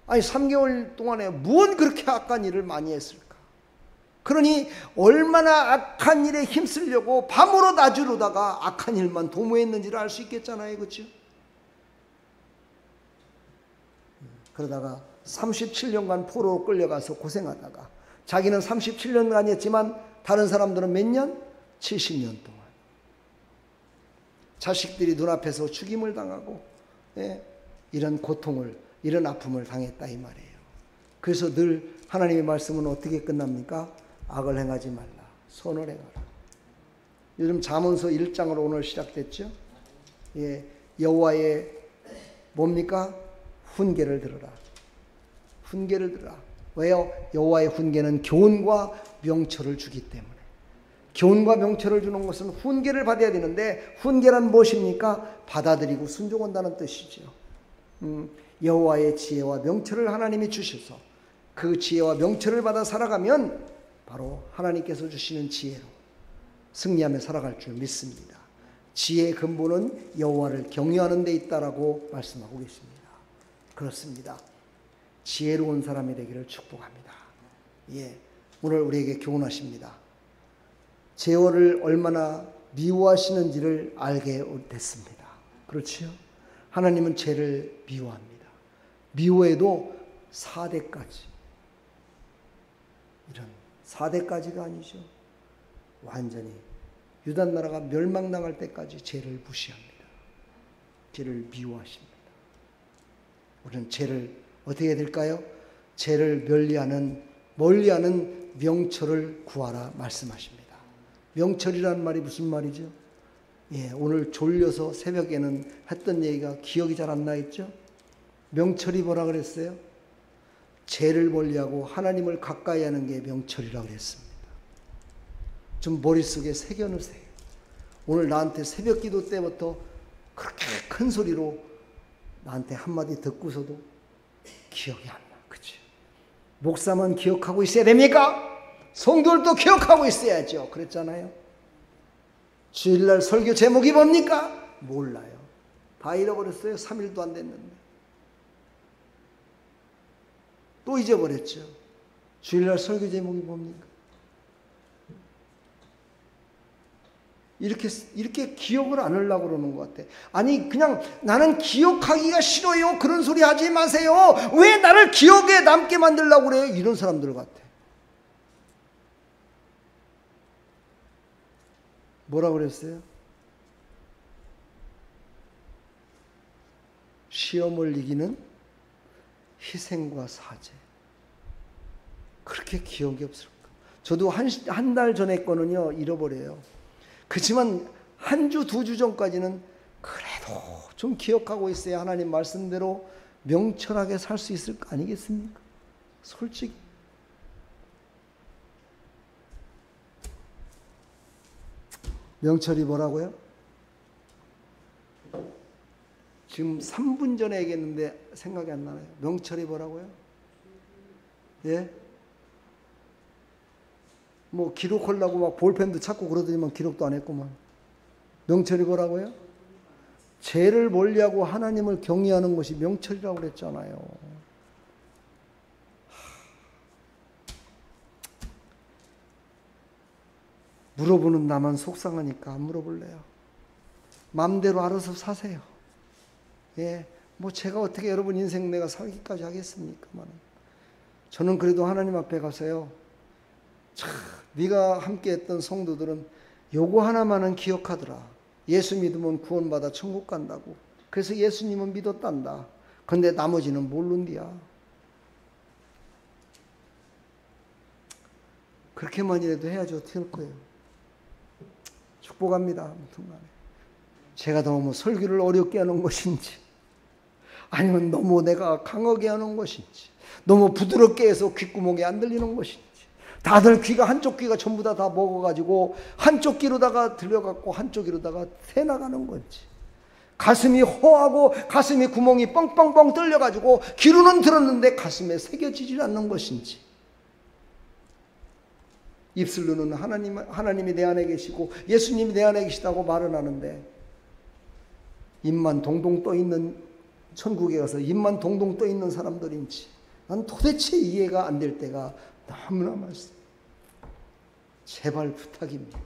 아니 3개월 동안에 무언 그렇게 악한 일을 많이 했을까? 그러니 얼마나 악한 일에 힘쓰려고 밤으로 낮으로다가 악한 일만 도모했는지를 알 수 있겠잖아요. 그렇죠? 그러다가 37년간 포로로 끌려가서 고생하다가, 자기는 37년간 했지만 다른 사람들은 몇 년? 70년 동안 자식들이 눈앞에서 죽임을 당하고, 예, 이런 고통을, 이런 아픔을 당했다 이 말이에요. 그래서 늘 하나님의 말씀은 어떻게 끝납니까? 악을 행하지 말라. 선을 행하라. 요즘 잠언서 1장으로 오늘 시작됐죠. 예, 여호와의 뭡니까? 훈계를 들으라. 훈계를 들으라. 왜요? 여호와의 훈계는 교훈과 명철을 주기 때문에. 교훈과 명철을 주는 것은 훈계를 받아야 되는데, 훈계란 무엇입니까? 받아들이고 순종한다는 뜻이죠. 여호와의 지혜와 명철을 하나님이 주셔서 그 지혜와 명철을 받아 살아가면 바로 하나님께서 주시는 지혜로 승리하며 살아갈 줄 믿습니다. 지혜의 근본은 여호와를 경외하는 데 있다라고 말씀하고 계십니다. 그렇습니다. 지혜로운 사람이 되기를 축복합니다. 예, 오늘 우리에게 교훈하십니다. 죄를 얼마나 미워하시는지를 알게 됐습니다. 그렇지요? 하나님은 죄를 미워합니다. 미워해도 4대까지. 이런 4대까지가 아니죠. 완전히 유다나라가 멸망당할 때까지 죄를 무시합니다. 죄를 미워하십니다. 우리는 죄를 어떻게 해야 될까요? 죄를 멀리하는 명철을 구하라 말씀하십니다. 명철이라는 말이 무슨 말이죠? 예, 오늘 졸려서 새벽에는 했던 얘기가 기억이 잘 안 나 있죠? 명철이 뭐라 그랬어요? 죄를 멀리하고 하나님을 가까이 하는 게 명철이라고 그랬습니다. 좀 머릿속에 새겨놓으세요. 오늘 나한테 새벽 기도 때부터 그렇게 큰 소리로 나한테 한마디 듣고서도 기억이 안 나. 그치? 목사만 기억하고 있어야 됩니까? 성도들도 기억하고 있어야죠. 그랬잖아요. 주일날 설교 제목이 뭡니까? 몰라요. 다 잃어버렸어요. 3일도 안 됐는데. 또 잊어버렸죠. 주일날 설교 제목이 뭡니까? 이렇게 기억을 안 하려고 그러는 것 같아. 아니, 그냥 나는 기억하기가 싫어요. 그런 소리 하지 마세요. 왜 나를 기억에 남게 만들려고 그래요? 이런 사람들 같아. 뭐라 그랬어요? 시험을 이기는 희생과 사죄. 그렇게 기억이 없을까? 저도 한 달 전에 거는요, 잃어버려요. 그렇지만 한 주, 2주 전까지는 그래도 좀 기억하고 있어야 하나님 말씀대로 명철하게 살 수 있을 거 아니겠습니까? 솔직히. 명철이 뭐라고요? 지금 3분 전에 얘기했는데 생각이 안 나네요. 명철이 뭐라고요? 예? 뭐 기록하려고 막 볼펜도 찾고 그러더니만 기록도 안 했구만. 명철이 뭐라고요? 죄를 멀리하고 하나님을 경외하는 것이 명철이라고 그랬잖아요. 물어보는 나만 속상하니까 안 물어볼래요. 마음대로 알아서 사세요. 예, 뭐 제가 어떻게 여러분 인생 내가 살기까지 하겠습니까만, 저는 그래도 하나님 앞에 가서요, 참 네가 함께했던 성도들은 요거 하나만은 기억하더라. 예수 믿으면 구원받아 천국 간다고. 그래서 예수님은 믿었단다. 근데 나머지는 모른디야. 그렇게만이라도 해야지 어떻게 할 거예요. 축복합니다. 아무튼 간에 제가 너무 설교를 어렵게 하는 것인지, 아니면 너무 내가 강하게 하는 것인지, 너무 부드럽게 해서 귓구멍에 안 들리는 것인지, 다들 귀가 한쪽 귀가 전부 다 먹어가지고 한쪽 귀로다가 들려갖고 한쪽 귀로다가 새나가는 건지, 가슴이 허하고 가슴이 구멍이 뻥뻥뻥 뚫려가지고 귀로는 들었는데 가슴에 새겨지질 않는 것인지, 입술로는 하나님이 내 안에 계시고 예수님이 내 안에 계시다고 말은 하는데 입만 동동 떠 있는, 천국에 가서 입만 동동 떠 있는 사람들인지 난 도대체 이해가 안 될 때가 너무나 많습니다. 제발 부탁입니다.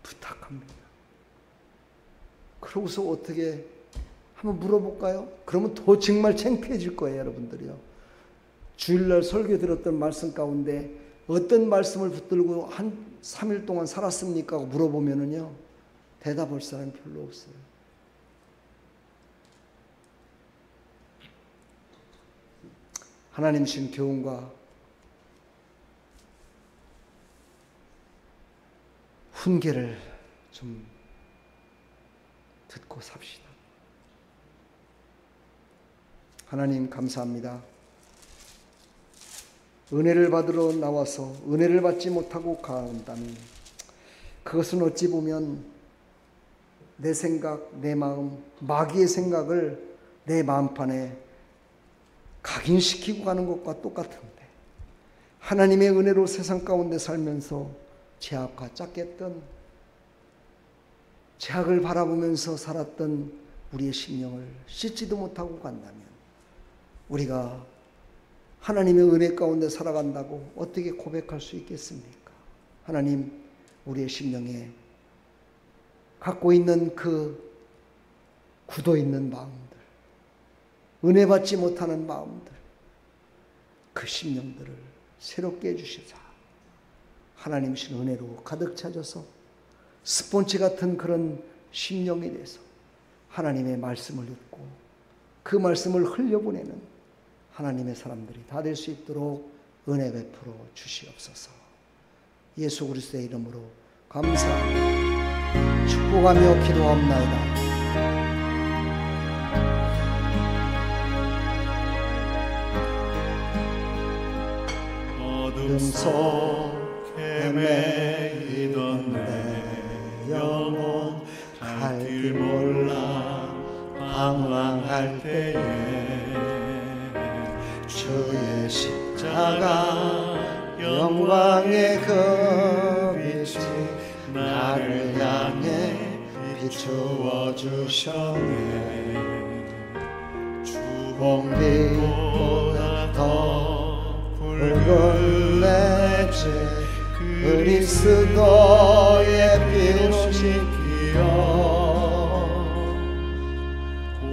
부탁합니다. 그러고서 어떻게 한번 물어볼까요? 그러면 더 정말 창피해질 거예요, 여러분들이요. 주일날 설교 들었던 말씀 가운데 어떤 말씀을 붙들고 한 3일 동안 살았습니까? 하고 물어보면은요, 대답할 사람이 별로 없어요. 하나님 주신 교훈과 훈계를 좀 듣고 삽시다. 하나님 감사합니다. 은혜를 받으러 나와서 은혜를 받지 못하고 간다면 그것은 어찌 보면 내 생각, 내 마음, 마귀의 생각을 내 마음판에 각인시키고 가는 것과 똑같은데, 하나님의 은혜로 세상 가운데 살면서 죄악과 짝했던, 죄악을 바라보면서 살았던 우리의 심령을 씻지도 못하고 간다면 우리가 하나님의 은혜 가운데 살아간다고 어떻게 고백할 수 있겠습니까? 하나님, 우리의 심령에 갖고 있는 그 굳어 있는 마음들, 은혜 받지 못하는 마음들, 그 심령들을 새롭게 해주시자 하나님이신 은혜로 가득 차져서 스폰지 같은 그런 심령이 돼서 하나님의 말씀을 듣고 그 말씀을 흘려보내는 하나님의 사람들이 다 될 수 있도록 은혜 베풀어 주시옵소서. 예수 그리스도의 이름으로 감사하며 축복하며 기도하옵나이다. 어둠 속 헤매이던 내 영혼 갈 길 몰라 방황할 때에 주의 십자가 영광의 그 빛이 나를 향해 비추어 주셨네. 주홍빛보다 더 붉은 내 죄 그리스도의 피로 씻기어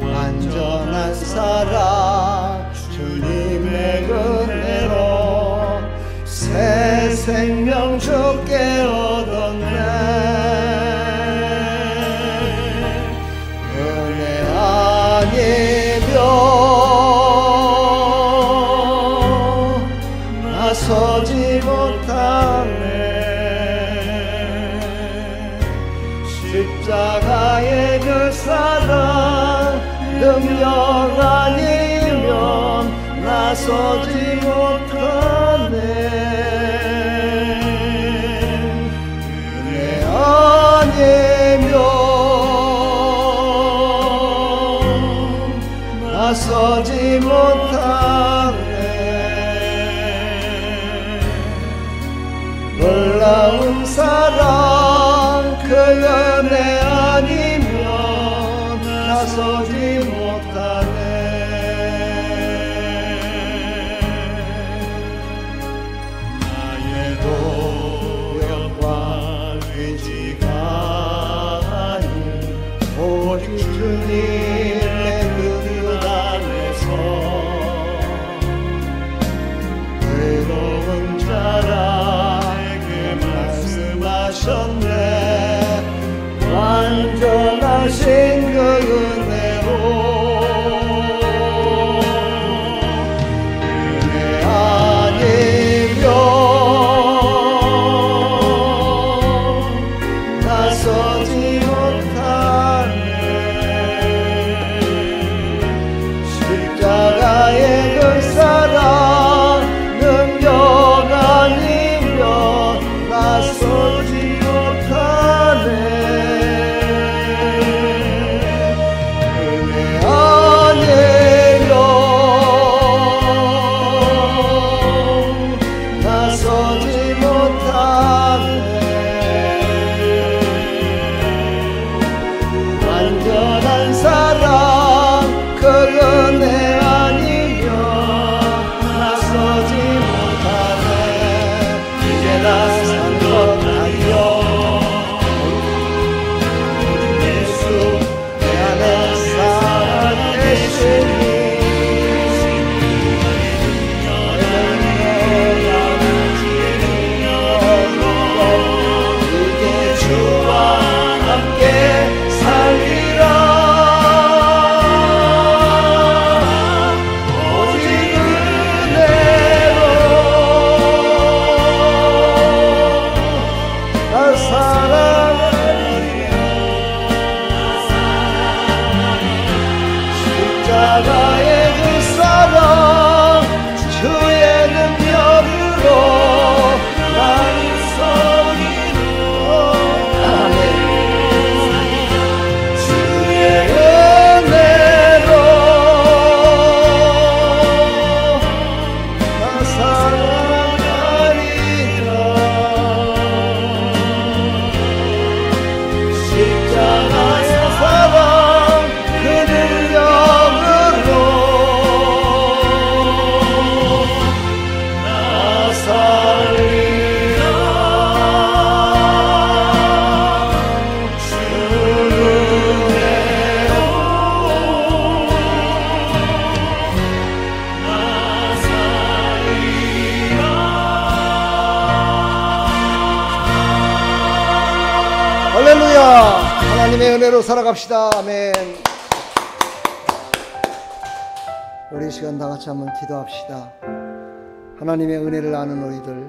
완전한 사랑 주님의 은혜로 새 생명 주께 얻었네. 은혜 아니면 나서지 못하네. 십자가의 그 사랑 능력 아니면 나서지 못하네. 은혜 아니면 나서지 못하네. 놀라운 사랑 그 은혜 아니면 나서지 못하네. 나의 노력과 의지가 아닌 오직 주님의 그 뜻 안에서 외로운 자라 말씀하셨네. 하나님의 은혜로 살아갑시다. 아멘. 우리 이 시간 다 같이 한번 기도합시다. 하나님의 은혜를 아는 우리들,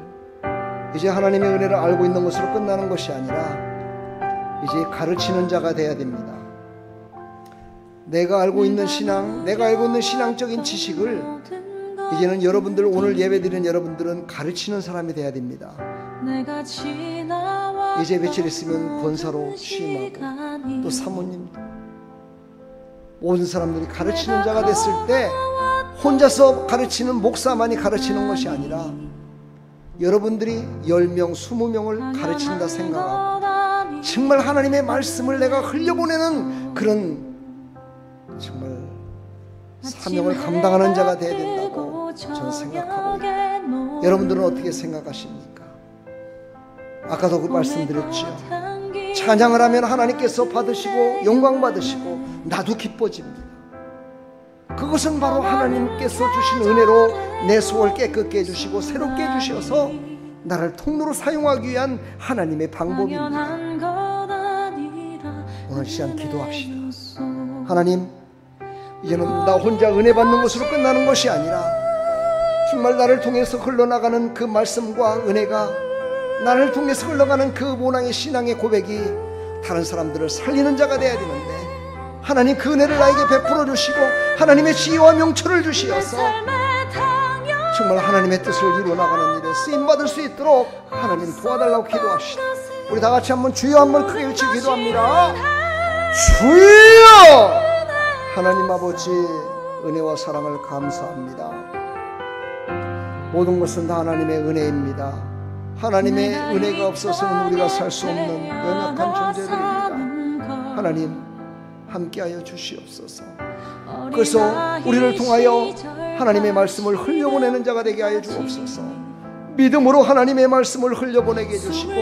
이제 하나님의 은혜를 알고 있는 것으로 끝나는 것이 아니라 이제 가르치는 자가 되어야 됩니다. 내가 알고 있는 신앙, 내가 알고 있는 신앙적인 지식을 이제는 여러분들, 오늘 예배드리는 여러분들은 가르치는 사람이 되어야 됩니다. 이제 며칠 있으면 권사로 취임하고 또 사모님도 모든 사람들이 가르치는 자가 됐을 때 혼자서 가르치는 목사만이 가르치는 것이 아니라 여러분들이 10명, 20명을 가르친다 생각하고 정말 하나님의 말씀을 내가 흘려보내는 그런 정말 사명을 감당하는 자가 되어야 된다고 저는 생각하고 있습니다. 여러분들은 어떻게 생각하십니까? 아까도 그 말씀드렸죠. 찬양을 하면 하나님께서 받으시고 영광 받으시고 나도 기뻐집니다. 그것은 바로 하나님께서 주신 은혜로 내 속을 깨끗게 해주시고 새롭게 해주셔서 나를 통로로 사용하기 위한 하나님의 방법입니다. 오늘 시간 기도합시다. 하나님, 이제는 나 혼자 은혜 받는 것으로 끝나는 것이 아니라 정말 나를 통해서 흘러나가는 그 말씀과 은혜가, 나를 통해서 흘러가는 그 모낭의 신앙의 고백이 다른 사람들을 살리는 자가 되어야 되는데, 하나님 그 은혜를 나에게 베풀어 주시고 하나님의 지혜와 명철을 주시어서 정말 하나님의 뜻을 이루어나가는 일에 쓰임받을 수 있도록 하나님 도와달라고 기도합시다. 우리 다 같이 한번 주여 한번 크게 외치고 기도합니다. 주여! 하나님 아버지, 은혜와 사랑을 감사합니다. 모든 것은 다 하나님의 은혜입니다. 하나님의 은혜가 없어서는 우리가 살 수 없는 연약한 존재들입니다. 하나님 함께하여 주시옵소서. 그래서 우리를 통하여 하나님의 말씀을 흘려보내는 자가 되게 하여 주옵소서. 믿음으로 하나님의 말씀을 흘려보내게 해주시고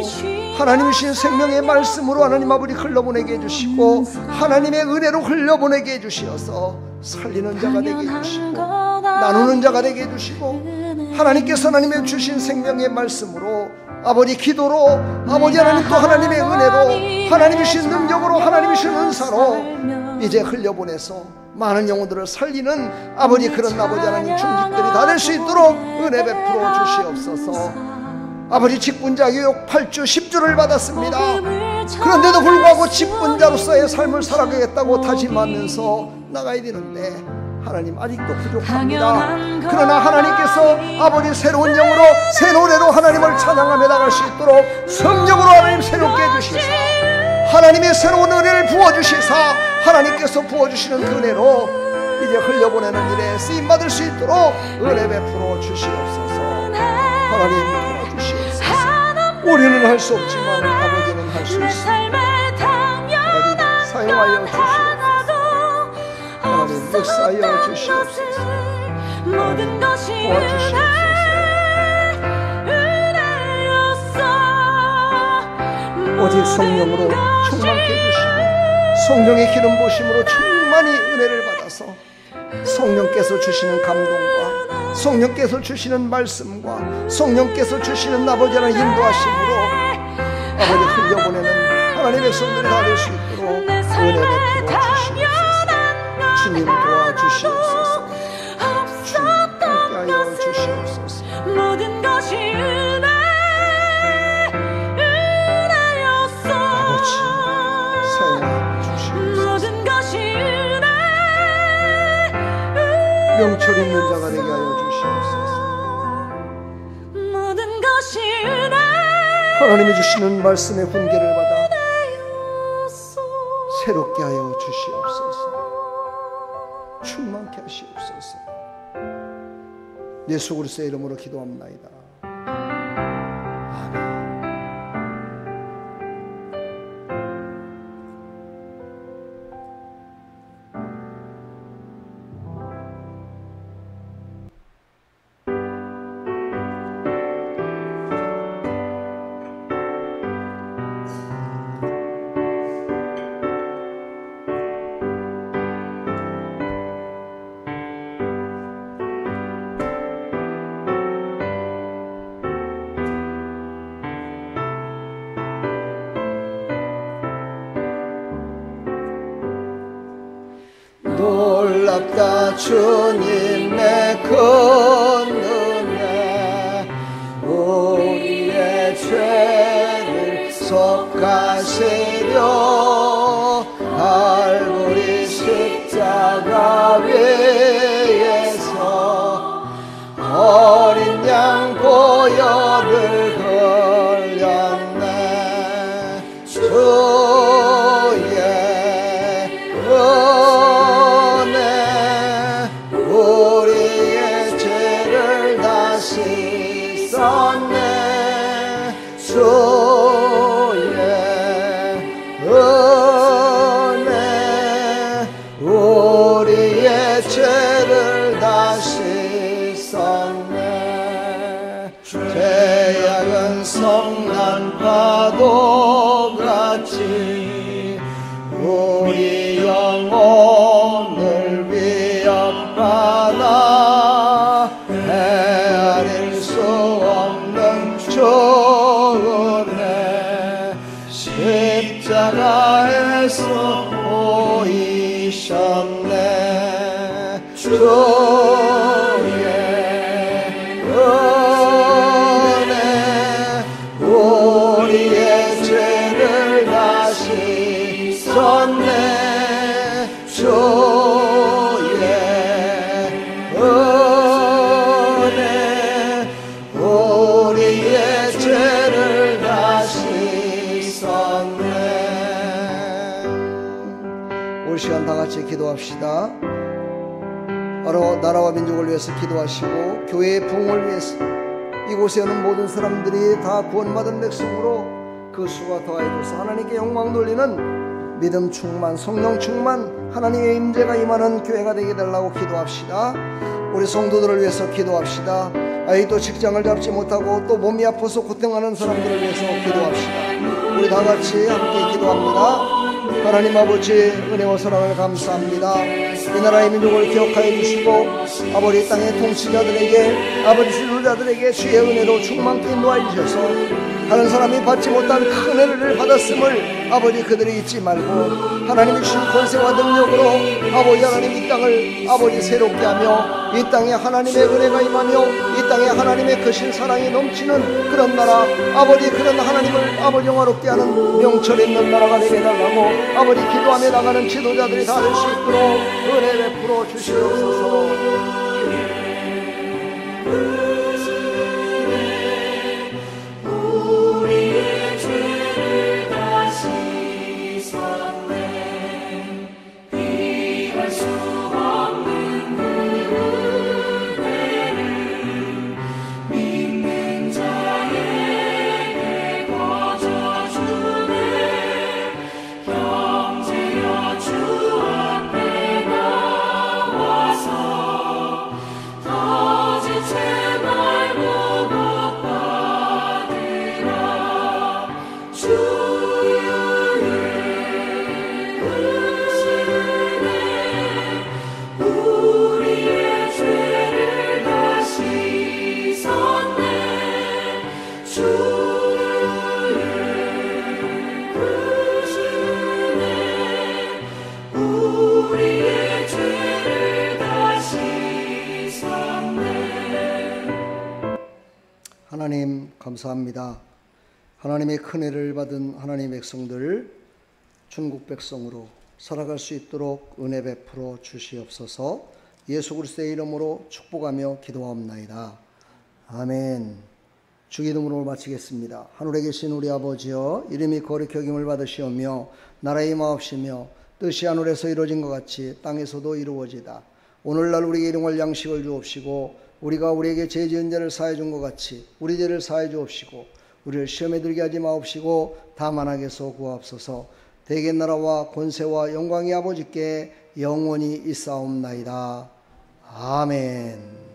하나님이신 생명의 말씀으로 하나님 아버지 흘려보내게 해주시고 하나님의 은혜로 흘려보내게 해주시어서 살리는 자가 되게 해주시고 나누는 자가 되게 해주시고 하나님께서 하나님의 주신 생명의 말씀으로 아버지 기도로 아버지 하나님 또 하나님의 은혜로 하나님이신 능력으로 하나님이신 은사로 이제 흘려보내서 많은 영혼들을 살리는 아버지 그런 아버지 하나님 중직들이 다 될 수 있도록 은혜 베풀어 주시옵소서. 아버지 직분자 교육 8주 10주를 받았습니다. 그런데도 불구하고 직분자로서의 삶을 살아가겠다고 다짐하면서 나가야 되는데 하나님 아직도 부족합니다. 그러나 하나님께서 아버지 새로운 영으로 새 노래로 하나님을 찬양하며 나갈 수 있도록 성령으로 하나님 새롭게 해주시사 하나님의 새로운 은혜를 부어주시사 하나님께서 부어주시는 그 은혜로 이제 흘려보내는 일에 쓰임받을 수 있도록 은혜 베풀어 주시옵소서. 하나님 도와주시옵소서. 우리는 할 수 없지만 아버지는 할 수 있습니다. 하나님 사용하여 주시옵소서. 하나님 역사하여 주시옵소서. 하나님 도와주시옵소서. 오직 성령으로 충만케 해주시고 성령의 기름 부으심으로 충만히 은혜를 받아서 성령께서 주시는 감동과 성령께서 주시는 말씀과 성령께서 주시는 아버지 하나님 인도하심으로 아버지 흘려보내는 하나님의 백성들이 다 될 수 있도록 은혜 베풀어 주시옵소서. 주님 도와주시옵소서. 주님 함께하여 주시옵소서. 모든 것이 은혜였어. 아버지 사용하여 주시옵소서. 모든 것이 은혜. 명철 있는 자가 되게 하여 주시옵소서. 모든 것이 은혜. 하나님이 주시는 말씀의 훈계를 받아 새롭게 하여 주시옵소서. 충만케 하시옵소서. 예수 그리스도의 이름으로 기도합나이다. 아멘. 없다 주님의 큰 은혜 우리의 죄를 속하시려 갈보리 십자가 위에서 어린 양 보혈을 흘렸네 주의 은혜 우리의 죄를 다 씻었네 주의 은혜 우리의 죄를 다 씻었네 죄악은 성난 파도 같이 우리 영혼을 위협하나 헤아릴 수 없는 주은혜 십자가에서 보이셨네 주의 은혜 우리의 죄를 다 씻었네 주의 은혜 우리의 죄를 다 씻었네. 올 시간 다 같이 기도합시다. 바로 나라와 민족을 위해서 기도하시고 교회의 부흥을 위해서 이곳에 오는 모든 사람들이 다 구원받은 백성으로 그 수가 더해져서 하나님께 영광 돌리는 믿음 충만 성령 충만 하나님의 임재가 임하는 교회가 되게 달라고 기도합시다. 우리 성도들을 위해서 기도합시다. 또 직장을 잡지 못하고 또 몸이 아파서 고통하는 사람들을 위해서 기도합시다. 우리 다 같이 함께 기도합니다. 하나님 아버지 은혜와 사랑을 감사합니다. 이 나라의 민족을 기억하여 주시고 아버지 땅의 통치자들에게 아버지 지도자들에게 주의 은혜로 충만케 인도하여 주셔서 다른 사람이 받지 못한 큰 은혜를 받았음을 아버지 그들이 잊지 말고 하나님이 주신 권세와 능력으로 아버지 하나님 이 땅을 아버지 새롭게 하며 이 땅에 하나님의 은혜가 임하며 이 땅에 하나님의 크신 사랑이 넘치는 그런 나라 아버지 그런 하나님을 아버지 영화롭게 하는 명철 있는 나라가 되게 해달라고 아버지 기도하며 나가는 지도자들이 다 될 수 있도록 은혜 베풀어 주시옵소서. 하나님 감사합니다. 하나님의 큰 은혜를 받은 하나님의 백성들 천국 백성으로 살아갈 수 있도록 은혜 베풀어 주시옵소서. 예수 그리스도의 이름으로 축복하며 기도하옵나이다. 아멘. 주기도문을 마치겠습니다. 하늘에 계신 우리 아버지여 이름이 거룩히 여김을 받으시오며 나라의 임하옵시며 뜻이 하늘에서 이루어진 것 같이 땅에서도 이루어지다. 오늘날 우리에게 일용할 양식을 주옵시고 우리가 우리에게 죄 지은 자를 사해 준 것 같이 우리 죄를 사해 주옵시고 우리를 시험에 들게 하지 마옵시고 다만 악에서 구하옵소서. 대개 나라와 권세와 영광이 아버지께 영원히 있사옵나이다. 아멘.